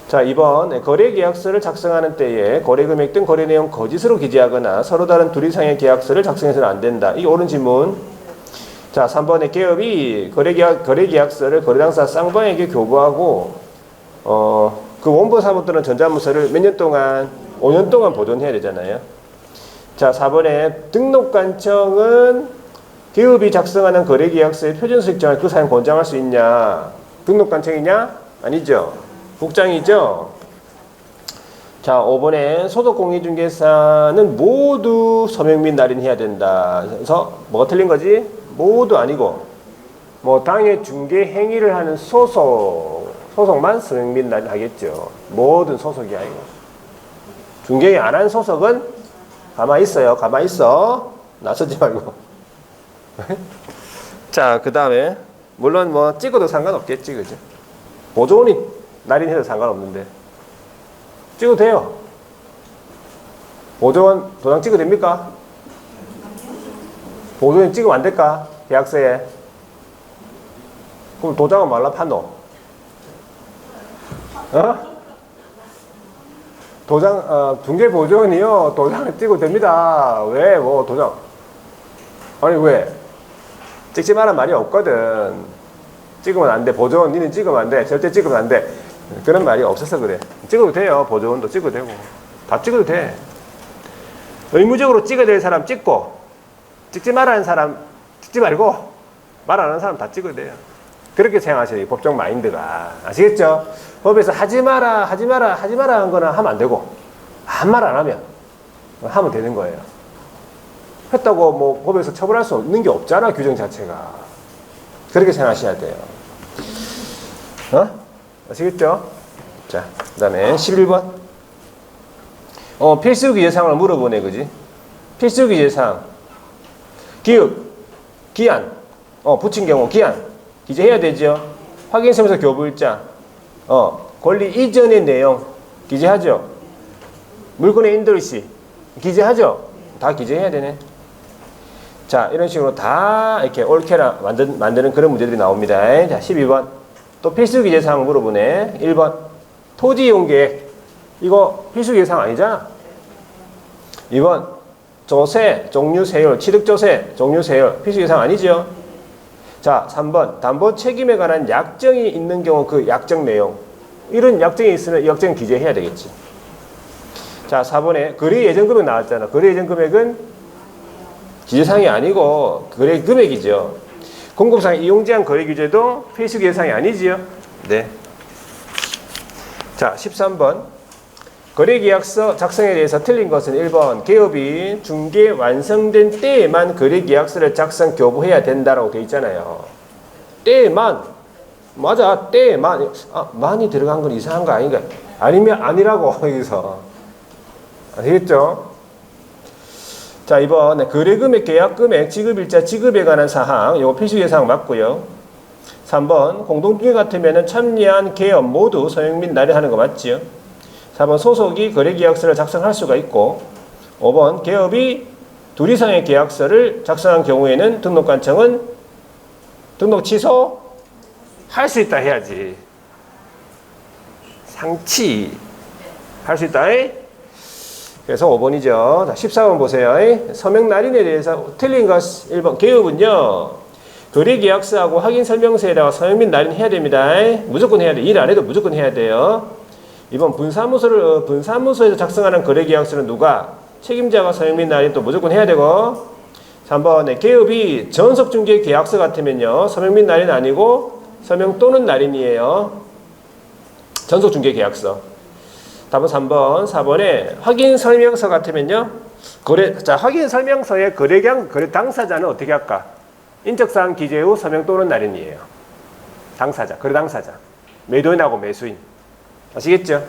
자, 2번 거래계약서를 작성하는 때에 거래금액 등 거래내용 거짓으로 기재하거나 서로 다른 둘 이상의 계약서를 작성해서는 안 된다. 이게 옳은 질문. 자, 3번에 개업이 거래계약서를 거래당사 쌍방에게 교부하고 그 원본 사본 또는 전자문서를 몇 년 동안? 5년 동안 보존해야 되잖아요. 자, 4번에 등록관청은 개업이 작성하는 거래계약서의 표준수익장을 그 사용 권장할 수 있냐? 등록관청이냐? 아니죠. 국장이죠. 자, 5번에 소속공인중개사는 모두 서명 및 날인해야 된다. 그래서 뭐가 틀린 거지? 모두 아니고 뭐 당해 중개 행위를 하는 소속만 서명 및 날인하겠죠. 모든 소속이 아니고. 중개 안 한 소속은 가만히 있어요. 가만히 있어. 나서지 말고. 자, 그 다음에 물론 뭐 찍어도 상관없겠지, 그죠? 보조원이 날인해도 상관없는데 찍어도 돼요. 보조원 도장 찍어도 됩니까? 보조원 찍으면 안 될까? 계약서에. 그럼 도장은 말라 파노? 어? 도장, 중개 보조원이요. 도장을 찍어도 됩니다. 왜? 뭐 도장. 아니 왜? 찍지 말란 말이 없거든. 찍으면 안 돼. 보조원 니는 찍으면 안 돼. 절대 찍으면 안 돼. 그런 말이 없어서 그래. 찍어도 돼요. 보조원도 찍어도 되고. 다 찍어도 돼. 의무적으로 찍어야 될 사람 찍고, 찍지 말라는 사람 찍지 말고, 말 안 하는 사람 다 찍어야 돼요. 그렇게 생각하셔야 돼요. 법정 마인드가. 아시겠죠? 법에서 하지 마라 한 거는 하면 안 되고, 한 말 안 하면 하면 되는 거예요. 했다고 뭐 법에서 처벌할 수 없는 게 없잖아, 규정 자체가. 그렇게 생각하셔야 돼요. 아시겠죠? 자, 그 다음에 11번. 필수 기재사항을 물어보네, 그지? 필수 기재사항. 기읍, 기한. 붙인 경우, 기한. 기재해야 되죠? 확인서면서 교부일자. 권리 이전의 내용. 기재하죠? 물건의 인도일시. 기재하죠? 다 기재해야 되네. 자, 이런 식으로 다 이렇게 옳게라 만드는 그런 문제들이 나옵니다. 자, 12번. 또 필수 기재사항 물어보네. 1번. 토지 이용 계획. 이거 필수 기재사항 아니잖아. 2번. 조세, 종류 세율, 취득 조세, 종류 세율. 필수 기재사항 아니죠? 자, 3번. 담보 책임에 관한 약정이 있는 경우 그 약정 내용. 이런 약정이 있으면 이 약정 기재해야 되겠지. 자, 4번에 거래 예정 금액 나왔잖아. 거래 예정 금액은 기재사항이 아니고 거래 금액이죠. 공급상 이용 제한 거래 규제도 필수 기재사항이 아니지요. 네. 자, 13번. 거래계약서 작성에 대해서 틀린 것은 1번. 개업이 중개 완성된 때에만 거래계약서를 작성, 교부해야 된다라고 되어 있잖아요. 때만. 맞아, 때만. 아, 만이 들어간 건 이상한 거 아닌가? 아니면 아니라고, 여기서. 아시겠죠? 자, 이번 거래금액, 계약금액, 지급일자, 지급에 관한 사항, 요거 필수예사항 맞고요. 3번 공동중개 같으면 참여한 개업 모두 서명 및 날인하는 거 맞지요? 4번 소속이 거래계약서를 작성할 수가 있고 5번 개업이 둘 이상의 계약서를 작성한 경우에는 등록관청은 등록 취소 할 수 있다 해야지. 상치 할 수 있다. 그래서 5번이죠. 자, 14번 보세요. 서명 날인에 대해서 틀린 것 1번. 개업은요. 거래계약서하고 확인설명서에다가 서명 및 날인 해야 됩니다. 무조건 해야 돼. 일 안 해도 무조건 해야 돼요. 2번 분사무소에서 작성하는 거래계약서는 누가? 책임자가 서명 및 날인 또 무조건 해야 되고 3번 개업이 전속중개계약서 같으면요. 서명 및 날인 아니고 서명 또는 날인이에요. 전속중개계약서. 답은 3번, 4번에 확인설명서 같으면요. 자, 확인설명서의 거래 당사자는 어떻게 할까? 인적사항 기재 후 서명 또는 날인이에요. 당사자, 거래 당사자. 매도인하고 매수인. 아시겠죠?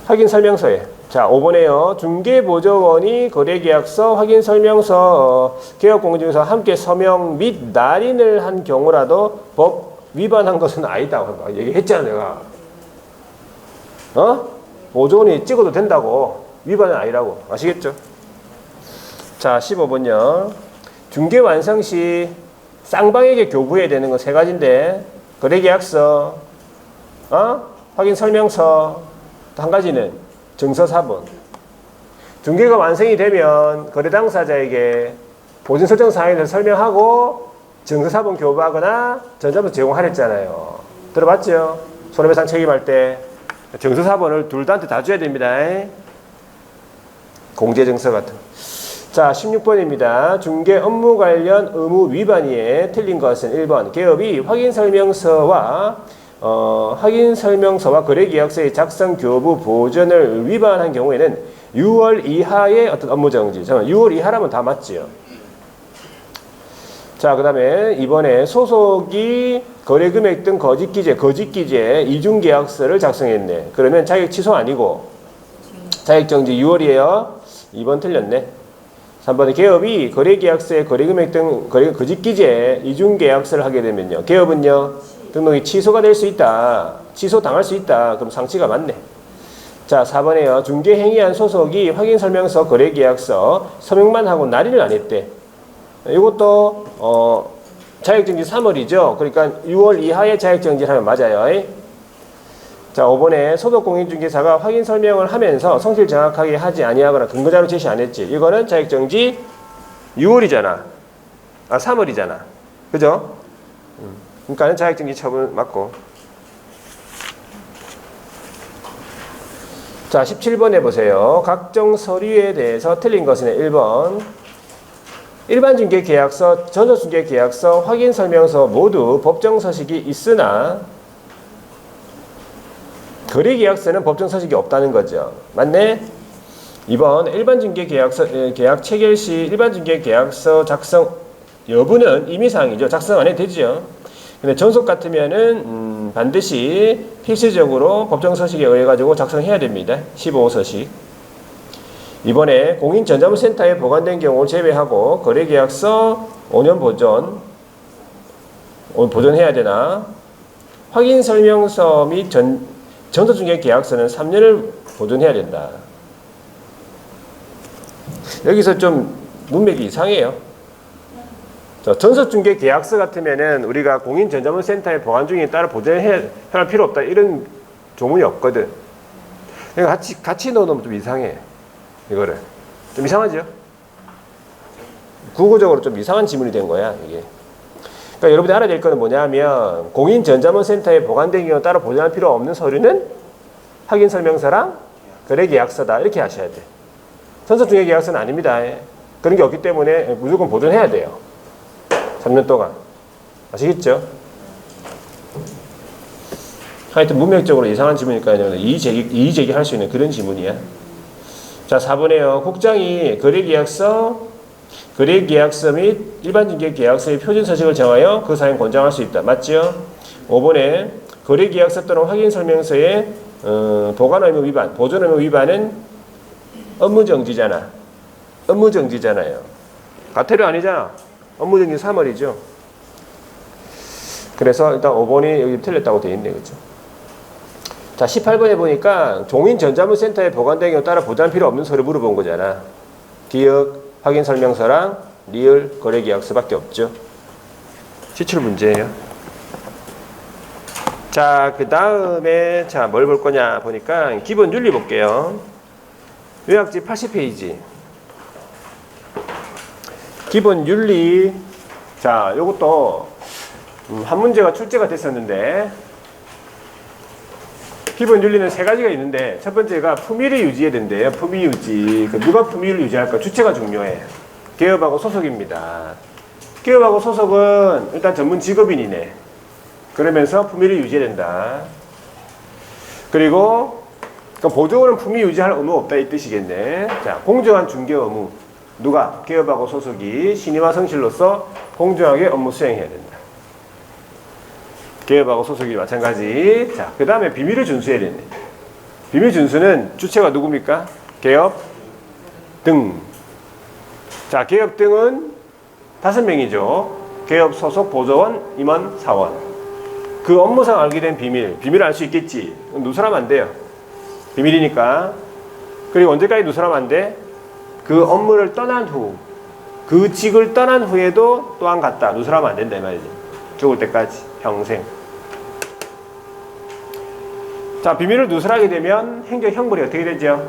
확인설명서에. 자, 5번에요. 중개보조원이 거래계약서, 확인설명서, 개업공증서 함께 서명 및 날인을 한 경우라도 법 위반한 것은 아니다. 얘기했잖아, 내가. 보조원이 찍어도 된다고. 위반은 아니라고. 아시겠죠? 자, 15번요. 중개 완성 시 쌍방에게 교부해야 되는 건 세 가지인데, 거래계약서, 확인설명서, 한 가지는 증서사본. 중개가 완성이 되면 거래 당사자에게 보증 설정 사항에 대해서 설명하고 증서사본 교부하거나 전자부 제공하랬잖아요. 들어봤죠? 손해배상 책임할 때. 증서사본을 둘 다한테 다 줘야 됩니다. 공제증서 같은. 자, 16번입니다. 중개 업무 관련 의무 위반이에 틀린 것은 1번. 개업이 확인설명서와 거래계약서의 작성, 교부, 보전을 위반한 경우에는 6월 이하의 어떤 업무정지. 6월 이하라면 다 맞지요. 자, 그 다음에 이번에 소속이 거래금액 등 거짓기재, 이중계약서를 작성했네. 그러면 자격 취소 아니고 자격정지 6월이에요. 2번 틀렸네. 3번에 개업이 거래계약서에 거래금액 등 거짓기재, 이중계약서를 하게 되면요. 개업은요. 등록이 취소가 될 수 있다. 취소 당할 수 있다. 그럼 상치가 맞네. 자, 4번에요. 중개행위한 소속이 확인설명서, 거래계약서 서명만 하고 날인을 안 했대. 이것도 자격정지 3월이죠. 그러니까 6월 이하의 자격정지를 하면 맞아요. 자, 5번에 소속공인중개사가 확인설명을 하면서 성질 정확하게 하지 아니하거나 근거자료 제시 안 했지. 이거는 자격정지 6월이잖아. 3월이잖아. 그죠? 그러니까 자격정지 처분 맞고. 자, 17번에 보세요. 각종 서류에 대해서 틀린 것은 1번. 일반중개계약서, 전조중개계약서, 확인설명서 모두 법정서식이 있으나 거래계약서는 법정서식이 없다는 거죠. 맞네? 2번 일반중개계약서 계약 체결 시 일반중개계약서 작성 여부는 임의사항이죠. 작성 안 해도 되죠. 근데 전속 같으면은 반드시 필수적으로 법정서식에 의해 가지고 작성해야 됩니다. 15서식. 이번에 공인전자문센터에 보관된 경우를 제외하고 거래계약서 5년 보존해야 되나? 확인설명서 및 전조중개계약서는 3년을 보존해야 된다. 여기서 좀 문맥이 이상해요. 전조중개계약서 같으면은 우리가 공인전자문센터에 보관 중에 따로 보존해야 할 필요 없다. 이런 조문이 없거든. 그러니까 같이 넣어놓으면 좀 이상해. 이거를. 좀 이상하죠? 국어적으로 좀 이상한 지문이 된 거야, 이게. 그러니까 여러분이 알아야 될 거는 뭐냐면, 공인전자문센터에 보관된 경우 따로 보존할 필요 없는 서류는 확인설명서랑 거래계약서다. 이렇게 하셔야 돼. 전속중개계약서는 아닙니다. 그런 게 없기 때문에 무조건 보존해야 돼요. 3년 동안. 아시겠죠? 하여튼 문맥적으로 이상한 지문이니까요. 이의 제기할 수 있는 그런 지문이야. 자, 4번에요. 국장이 거래계약서, 거래계약서 및 일반중개계약서의 표준서식을 정하여 그 사항을 권장할 수 있다. 맞죠? 5번에 거래계약서 또는 확인설명서의 보관의무 위반, 보존의무 위반은 업무정지잖아. 업무정지잖아요. 과태료 아니잖아. 업무정지 3월이죠. 그래서 일단 5번이 여기 틀렸다고 되어 있네. 그죠? 자, 18번에 보니까 종인전자물센터에 보관된 경우 따라 보장 필요 없는 서류 물어본 거잖아. 기억, 확인설명서랑 리얼 거래계약서밖에 없죠. 지출 문제예요. 자, 그 다음에 자, 뭘 볼 거냐 보니까 기본 윤리 볼게요. 요약지 80페이지. 기본 윤리. 자, 요것도 한 문제가 출제가 됐었는데 기본 윤리는 세 가지가 있는데 첫 번째가 품위를 유지해야 된대요. 품위 유지. 누가 품위를 유지할까? 주체가 중요해. 개업하고 소속입니다. 개업하고 소속은 일단 전문 직업인이네. 그러면서 품위를 유지해야 된다. 그리고 보조원은 품위 유지할 의무 없다 이 뜻이겠네. 자, 공정한 중개 의무. 누가? 개업하고 소속이 신의와 성실로서 공정하게 업무 수행해야 된다. 개업하고 소속이 마찬가지. 자, 그 다음에 비밀을 준수해야 되네. 비밀 준수는 주체가 누굽니까? 개업 등. 자, 개업 등은 5명이죠. 개업 소속 보조원, 임원, 사원. 그 업무상 알게 된 비밀. 비밀을 알 수 있겠지. 누설하면 안 돼요. 비밀이니까. 그리고 언제까지 누설하면 안 돼? 그 업무를 떠난 후, 그 직을 떠난 후에도 또한 같다. 누설하면 안 된다 이 말이지. 죽을 때까지 평생. 자, 비밀을 누설하게 되면 행정형벌이 어떻게 되죠?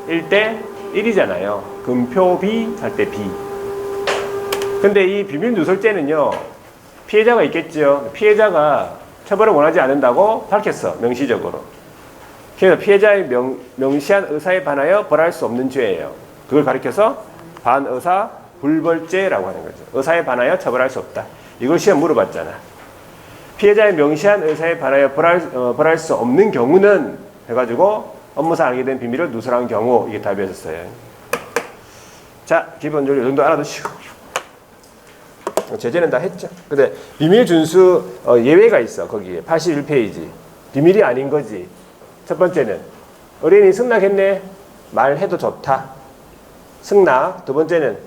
1대 1이잖아요. 금표비 할 때 비. 근데 이 비밀 누설죄는요, 피해자가 있겠죠. 피해자가 처벌을 원하지 않는다고 밝혔어. 명시적으로. 그래서 피해자의 명시한 의사에 반하여 벌할 수 없는 죄예요. 그걸 가리켜서 반의사 불벌죄라고 하는 거죠. 의사에 반하여 처벌할 수 없다. 이걸 시험 물어봤잖아. 피해자의 명시한 의사에 반하여 벌할 수 없는 경우는 해가지고 업무상 알게 된 비밀을 누설한 경우, 이게 답이었어요. 자, 기본적으로 이 정도 알아두시고. 제재는 다 했죠. 근데 비밀 준수 예외가 있어. 거기에 81페이지. 비밀이 아닌 거지. 첫 번째는 의뢰인이 승낙했네. 말해도 좋다. 승낙. 두 번째는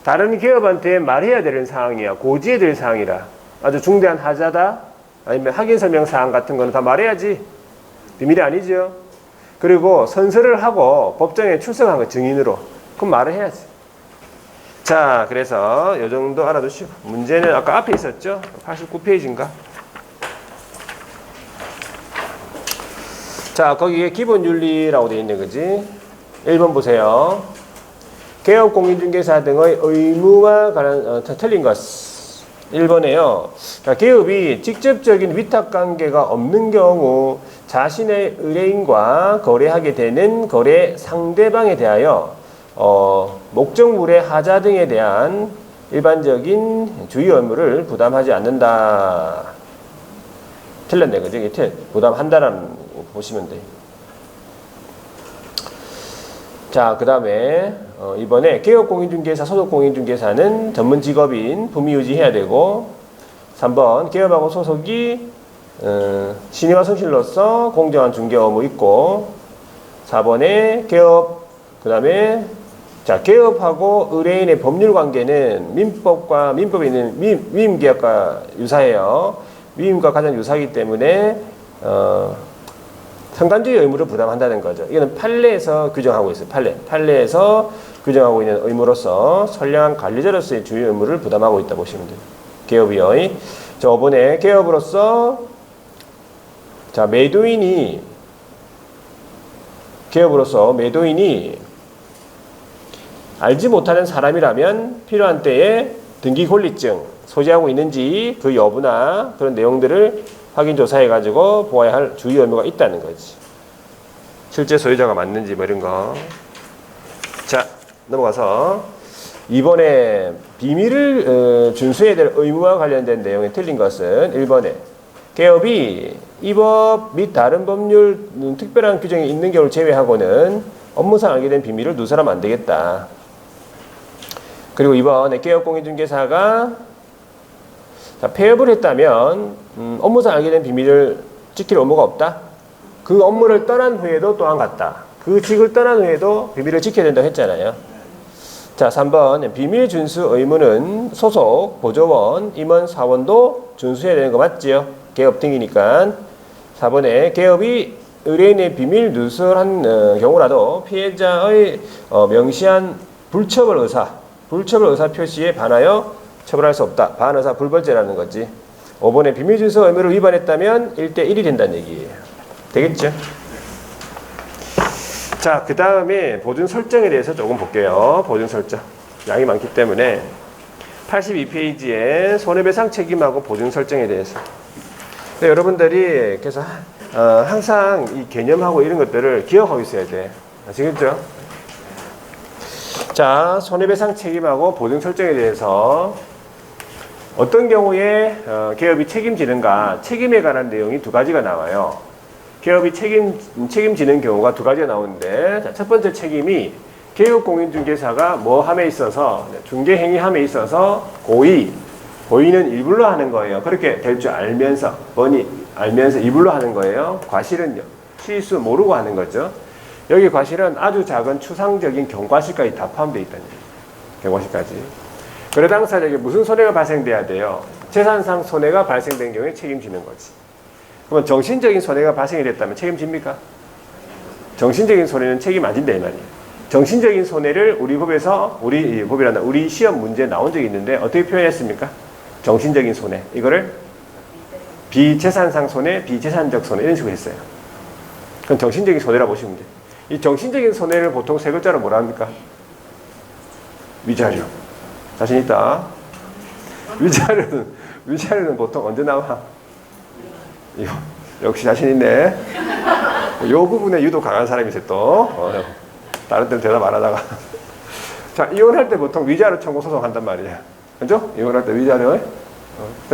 다른 기업한테 말해야 되는 사항이야. 고지해야 될 사항이라. 아주 중대한 하자다. 아니면 확인설명 사항 같은 거는 다 말해야지. 비밀이 아니죠. 그리고 선서를 하고 법정에 출석한 거 증인으로. 그럼 말을 해야지. 자, 그래서 이 정도 알아두시고. 문제는 아까 앞에 있었죠? 89페이지인가? 자, 거기에 기본 윤리라고 되어 있네, 그지? 1번 보세요. 개업 공인중개사 등의 의무와 관한 틀린 것. 1번에요. 자, 개업이 직접적인 위탁관계가 없는 경우 자신의 의뢰인과 거래하게 되는 거래 상대방에 대하여 목적물의 하자 등에 대한 일반적인 주의 의무를 부담하지 않는다. 틀렸네, 그죠? 부담한다라는 거 보시면 돼요. 자, 그 다음에 이번에 개업공인중개사, 소속공인중개사는 전문 직업인 품위 유지해야 되고, 3번 개업하고 소속이 신의와 성실로서 공정한 중개 의무 있고, 4번에 개업, 그 다음에 자, 개업하고 의뢰인의 법률 관계는 민법에 있는 위임계약과 유사해요. 위임과 가장 유사하기 때문에 상단주의 의무를 부담한다는 거죠. 이거는 판례에서 규정하고 있어요. 판례에서 규정하고 있는 의무로서 선량한 관리자로서의 주의 의무를 부담하고 있다 보시면 돼요. 개업이요. 저번에 개업으로서 자, 개업으로서 매도인이 알지 못하는 사람이라면 필요한 때에 등기권리증 소지하고 있는지 그 여부나 그런 내용들을 확인 조사해가지고 보아야 할 주의 의무가 있다는 거지. 실제 소유자가 맞는지 뭐 이런 거. 자, 넘어가서 이번에 비밀을 준수해야 될 의무와 관련된 내용에 틀린 것은 1번에 개업이 이 법 및 다른 법률 특별한 규정이 있는 경우를 제외하고는 업무상 알게 된 비밀을 누설하면 안 되겠다. 그 그리고 이번에 개업공인중개사가 폐업을 했다면 업무상 알게 된 비밀을 지킬 의무가 없다. 그 업무를 떠난 후에도 또한 같다. 그 직을 떠난 후에도 비밀을 지켜야 된다고 했잖아요. 자, 3번 비밀 준수 의무는 소속, 보조원, 임원, 사원도 준수해야 되는 거 맞지요? 개업 등이니까. 4번에 개업이 의뢰인의 비밀 누설한 경우라도 피해자의 명시한 불처벌 의사 표시에 반하여 처벌할 수 없다. 반의사 불벌죄라는 거지. 5번에 비밀 준수 의무를 위반했다면 1대1이 된다는 얘기예요. 되겠죠? 자, 그 다음에 보증 설정에 대해서 조금 볼게요. 보증 설정. 양이 많기 때문에 82페이지에 손해배상 책임하고 보증 설정에 대해서. 여러분들이 그래서 항상 이 개념하고 이런 것들을 기억하고 있어야 돼. 아시겠죠? 자, 손해배상 책임하고 보증 설정에 대해서 어떤 경우에 개업이 책임지는가, 책임에 관한 내용이 두 가지가 나와요. 개업이 책임지는 경우가 두 가지가 나오는데, 자, 첫 번째 책임이 개업공인중개사가 뭐 함에 있어서, 중개행위함에 있어서 고의는 일부러 하는 거예요. 그렇게 될 줄 알면서, 뻔히 알면서 일부러 하는 거예요. 과실은요, 실수 모르고 하는 거죠. 여기 과실은 아주 작은 추상적인 경과실까지 다 포함되어 있다는 얘기예요. 경과실까지. 거래 당사자에게 무슨 손해가 발생돼야 돼요? 재산상 손해가 발생된 경우에 책임지는 거지. 그러면 정신적인 손해가 발생이 됐다면 책임집니까? 정신적인 손해는 책임 안 진다 이 말이에요. 정신적인 손해를 우리 시험 문제에 나온 적이 있는데 어떻게 표현했습니까? 정신적인 손해. 이거를 비재산상 손해, 비재산적 손해 이런 식으로 했어요. 그럼 정신적인 손해라고 보시면 돼요. 이 정신적인 손해를 보통 세 글자로 뭐라 합니까? 위자료. 자신 있다. 위자료는 보통 언제 나와? 이거 역시 자신 있네. 이 부분에 유독 강한 사람이 있어요 또. 다른 때는 대답 안 하다가. 자, 이혼할 때 보통 위자료 청구 소송한단 말이야. 그죠? 이혼할 때 위자료.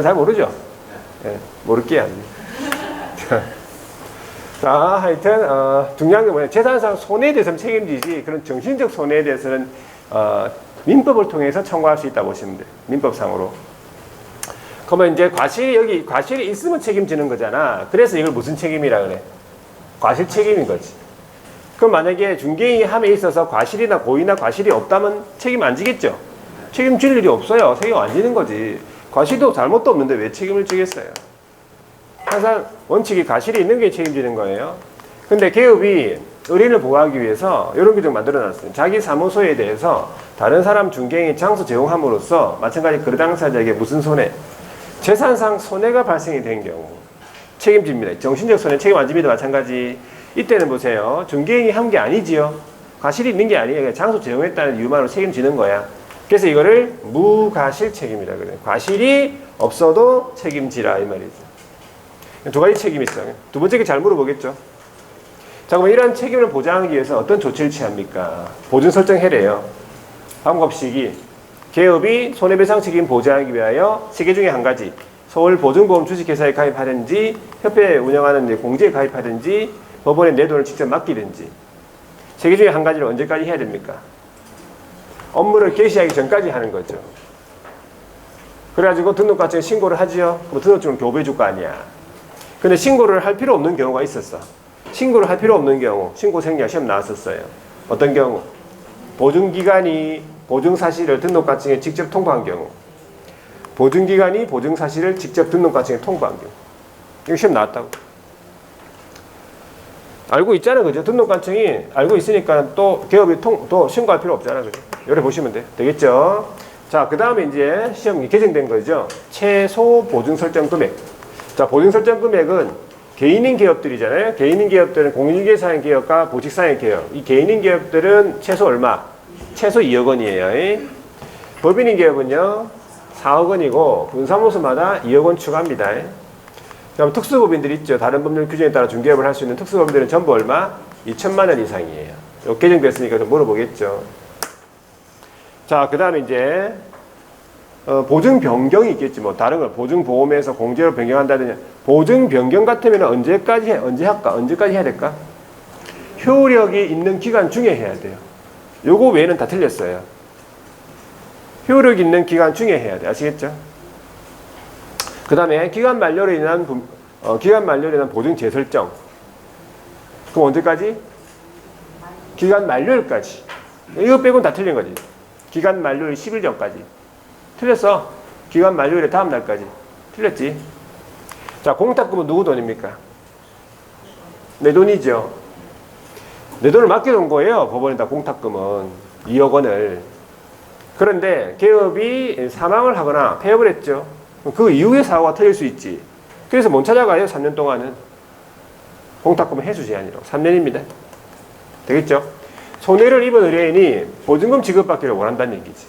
잘 모르죠? 네, 모를게 아니. 자, 하여튼 중요한 게 뭐냐? 재산상 손해에 대해서는 책임지지 그런 정신적 손해에 대해서는 민법을 통해서 청구할 수 있다고 보시면 돼요. 민법상으로. 그러면 이제 과실이 있으면 책임지는 거잖아. 그래서 이걸 무슨 책임이라 그래? 과실 책임인 거지. 그럼 만약에 중개인이 함에 있어서 과실이나 고의나 과실이 없다면 책임 안 지겠죠? 책임질 일이 없어요. 책임 안 지는 거지. 과실도 잘못도 없는데 왜 책임을 지겠어요? 항상 원칙이 과실이 있는 게 책임지는 거예요. 근데 개업이 의뢰인을 보호하기 위해서 이런 규정 만들어놨어요. 자기 사무소에 대해서 다른 사람 중개인이 장소 제공함으로써 마찬가지 거래 당사자에게 무슨 손해? 재산상 손해가 발생이 된 경우 책임집니다. 정신적 손해 책임 안 집니다. 마찬가지. 이때는 보세요. 중개인이 한 게 아니지요. 과실이 있는 게 아니에요. 장소 제공했다는 이유만으로 책임지는 거야. 그래서 이거를 무과실 책임이라 그래요. 과실이 없어도 책임지라 이 말이죠. 두 가지 책임이 있어요. 두 번째 게 잘 물어보겠죠. 자, 그럼 이러한 책임을 보장하기 위해서 어떤 조치를 취합니까? 보증 설정해래요. 방법 시기. 개업이 손해배상 책임 보장하기 위하여 세 개 중에 한 가지. 서울보증보험 주식회사에 가입하든지 협회에 운영하는 공제에 가입하든지 법원에 내 돈을 직접 맡기든지 세 개 중에 한 가지를 언제까지 해야 됩니까? 업무를 개시하기 전까지 하는 거죠. 그래가지고 등록과정에 신고를 하지요. 뭐 등록증을 교부해 줄 거 아니야. 근데 신고를 할 필요 없는 경우가 있었어. 신고를 할 필요 없는 경우, 신고 생략 시험 나왔었어요. 어떤 경우? 보증기관이 보증사실을 등록과정에 직접 통보한 경우. 보증기관이 보증사실을 직접 등록과정에 통보한 경우. 이거 시험 나왔다고. 알고 있잖아, 그죠? 등록관청이 알고 있으니까 또 개업이 또 신고할 필요 없잖아, 그죠? 요래 보시면 되겠죠? 자, 그 다음에 이제 시험이 개정된 거죠. 최소 보증 설정 금액. 자, 보증 설정 금액은 개인인 기업들이잖아요. 개인인 기업들은 공인중개사인 기업과 보직사인 기업. 이 개인인 기업들은 최소 얼마? 최소 2억 원이에요. 법인인 기업은요, 4억 원이고 분사무소마다 2억 원 추가합니다. 그럼 특수법인들 있죠. 다른 법률 규정에 따라 중개업을 할 수 있는 특수법인들은 전부 얼마? 2천만 원 이상이에요. 요 개정됐으니까 좀 물어보겠죠. 자, 그 다음에 이제 보증 변경이 있겠지. 뭐 다른 걸 보증보험에서 공제로 변경한다든지. 보증 변경 같으면 언제까지 해야 될까? 효력이 있는 기간 중에 해야 돼요. 요거 외에는 다 틀렸어요. 효력 있는 기간 중에 해야 돼. 아시겠죠? 그 다음에 기간 만료로 인한 보증 재설정. 그럼 언제까지? 기간 만료일까지. 이거 빼고는 다 틀린 거지. 기간 만료일 10일 전까지. 틀렸어. 기간 만료일의 다음 날까지. 틀렸지. 자, 공탁금은 누구 돈입니까? 내 돈이죠. 내 돈을 맡겨놓은 거예요. 법원에다 공탁금은 2억 원을. 그런데 개업이 사망을 하거나 폐업을 했죠. 그 이후에 사고가 터질 수 있지. 그래서 못 찾아가요. 3년 동안은. 공탁금은 해수 제한이라고. 3년입니다. 되겠죠? 손해를 입은 의뢰인이 보증금 지급받기를 원한다는 얘기지.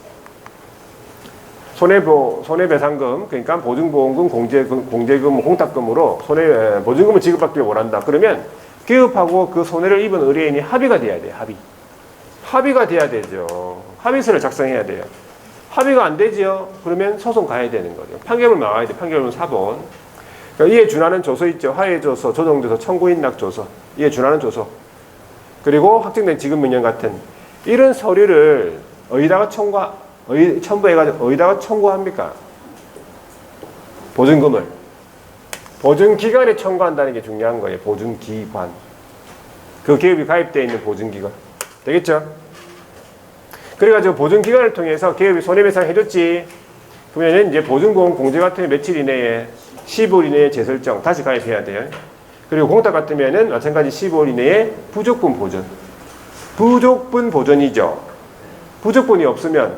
손해배상금, 그러니까 보증보험금, 공제금, 공탁금으로 보증금을 지급받기를 원한다. 그러면 개업하고 그 손해를 입은 의뢰인이 합의가 돼야 돼요. 합의가 돼야 되죠. 합의서를 작성해야 돼요. 합의가 안 되지요. 그러면 소송 가야 되는 거죠. 판결문 나와야 돼. 판결문 4번. 그러니까 이에 준하는 조서 있죠. 하해조서, 조정조서, 청구인락조서. 이에 준하는 조서. 그리고 확정된 지급명령 같은 이런 서류를 어디다가 첨부해가지고 어디다가 청구합니까? 보증금을. 보증기간에 청구한다는 게 중요한 거예요. 보증기관. 그 기업이 가입되어 있는 보증기관. 되겠죠? 그래가지고 보증기간을 통해서 기업이 손해배상 해줬지. 그러면 이제 보증보험 공제 같은 며칠 이내에 15일 이내에 재설정 다시 가입해야 돼요. 그리고 공탁 같으면은 마찬가지 15일 이내에 부족분 보전. 부족분 보전이죠. 부족분이 없으면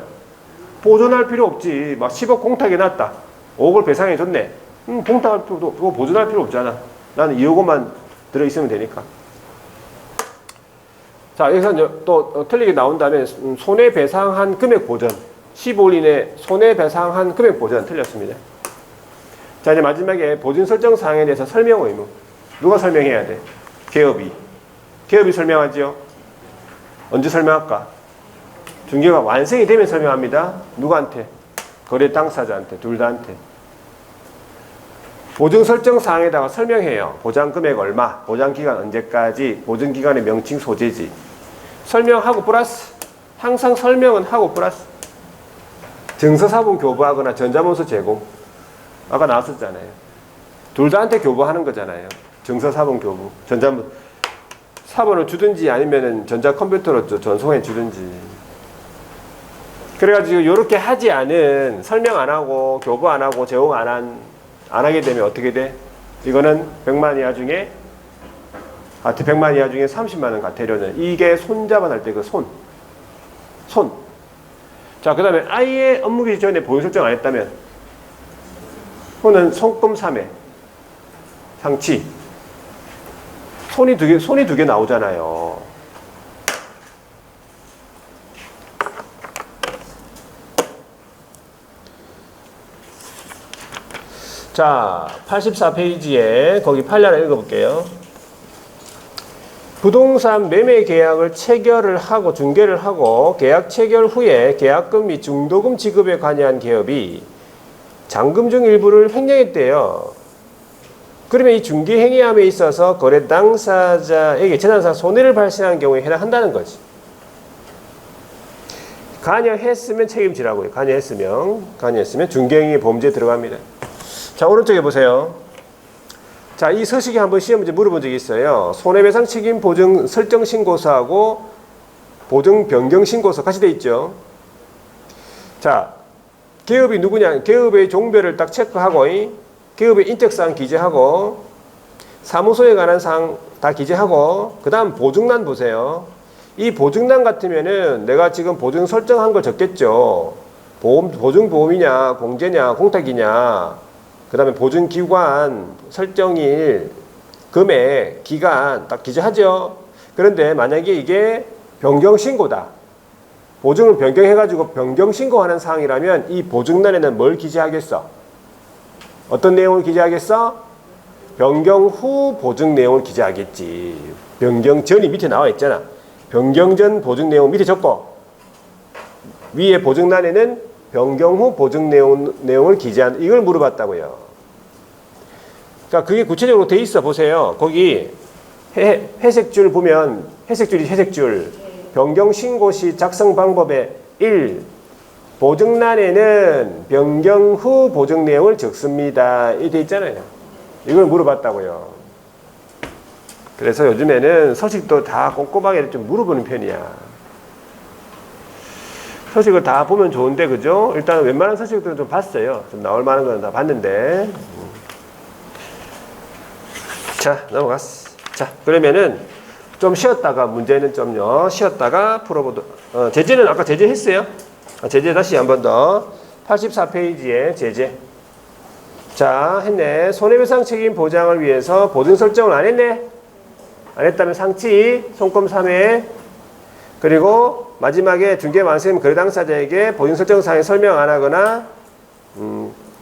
보존할 필요 없지. 막 10억 공탁이 났다. 5억을 배상해줬네. 공탁할 필요도 없고 보존할 필요 없잖아. 나는 2억 원만 들어있으면 되니까. 자, 여기서 또 틀리게 나온다면 손해배상한 금액 보전. 15일 이내 손해배상한 금액 보전 틀렸습니다. 자, 이제 마지막에 보증 설정 사항에 대해서 설명 의무. 누가 설명해야 돼? 개업이. 개업이 설명하죠. 언제 설명할까? 중개가 완성이 되면 설명합니다. 누구한테? 거래 당사자한테. 둘 다한테. 보증 설정 사항에다가 설명해요. 보장 금액 얼마, 보장 기간 언제까지, 보증 기간의 명칭 소재지. 설명하고 플러스. 항상 설명은 하고 플러스. 증서사본 교부하거나 전자문서 제공. 아까 나왔었잖아요. 둘 다한테 교부하는 거잖아요. 증서사본 교부. 사본을 주든지 아니면은 전자컴퓨터로 전송해 주든지. 그래가지고 이렇게 하지 않은, 설명 안 하고 교부 안 하고 제공 안 하게 되면 어떻게 돼? 이거는 100만 이하 중에 100만 이하 중에 30만 원 과태료는 이게 손자반할 때 그 손. 자, 그 다음에 아예 업무 개시 전에 보유 설정 안 했다면 손은 손금 3회 상치. 손이 두 개 나오잖아요. 자, 84페이지에 거기 판례를 읽어볼게요. 부동산 매매 계약을 체결을 하고 중개를 하고 계약 체결 후에 계약금 및 중도금 지급에 관여한 기업이 잔금 중 일부를 횡령했대요. 그러면 이 중개 행위함에 있어서 거래 당사자에게 재산상 손해를 발생한 경우에 해당한다는 거지. 관여했으면 책임지라고요. 관여했으면 중개 행위 범죄에 들어갑니다. 자, 오른쪽에 보세요. 자, 이 서식에 한번 시험 문제 물어본 적이 있어요. 손해배상 책임 보증 설정 신고서하고 보증 변경 신고서 같이 돼 있죠. 자, 개업이 누구냐? 개업의 종별을 딱 체크하고 개업의 인적사항 기재하고 사무소에 관한 사항 다 기재하고 그 다음 보증란 보세요. 이 보증란 같으면은 내가 지금 보증 설정한 걸 적겠죠. 보증보험이냐 공제냐 공탁이냐 그 다음에 보증기관 설정일 금액 기간 딱 기재하죠. 그런데 만약에 이게 변경신고다. 보증을 변경해가지고 변경신고하는 사항이라면 이 보증란에는 뭘 기재하겠어? 어떤 내용을 기재하겠어? 변경 후 보증 내용을 기재하겠지. 변경 전이 밑에 나와 있잖아. 변경 전 보증 내용 밑에 적고 위에 보증란에는 변경 후 보증 내용을 기재한 이걸 물어봤다고요. 그러니까 그게 구체적으로 돼 있어. 보세요. 거기 회색 줄 보면 회색 줄이 회색 줄. 변경 신고 시 작성 방법에 1. 보증란에는 변경 후 보증 내용을 적습니다. 이렇게 돼 있잖아요. 이걸 물어봤다고요. 그래서 요즘에는 서식도 다 꼼꼼하게 좀 물어보는 편이야. 서식을 다 보면 좋은데, 그죠? 일단 웬만한 서식들은 좀 봤어요. 좀 나올 만한 거는 다 봤는데. 자, 넘어갔어. 자, 그러면은 좀 쉬었다가 문제는 좀요. 쉬었다가 풀어보도록. 제재는 아까 제재했어요. 제재 다시 한 번 더. 84페이지에 제재. 자, 했네. 손해배상 책임 보장을 위해서 보증 설정을 안 했네. 안 했다면 상치, 손금 3회. 그리고 마지막에 중개 완성 거래 당사자에게 보증 설정 사항에 설명 안 하거나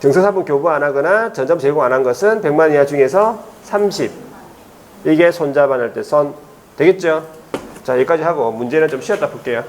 증서사본 교부 안 하거나 전자부 제공 안 한 것은 100만 원 이하 중에서 30. 이게 손자반할 때 선 되겠죠? 자, 여기까지 하고 문제는 좀 쉬었다 볼게요.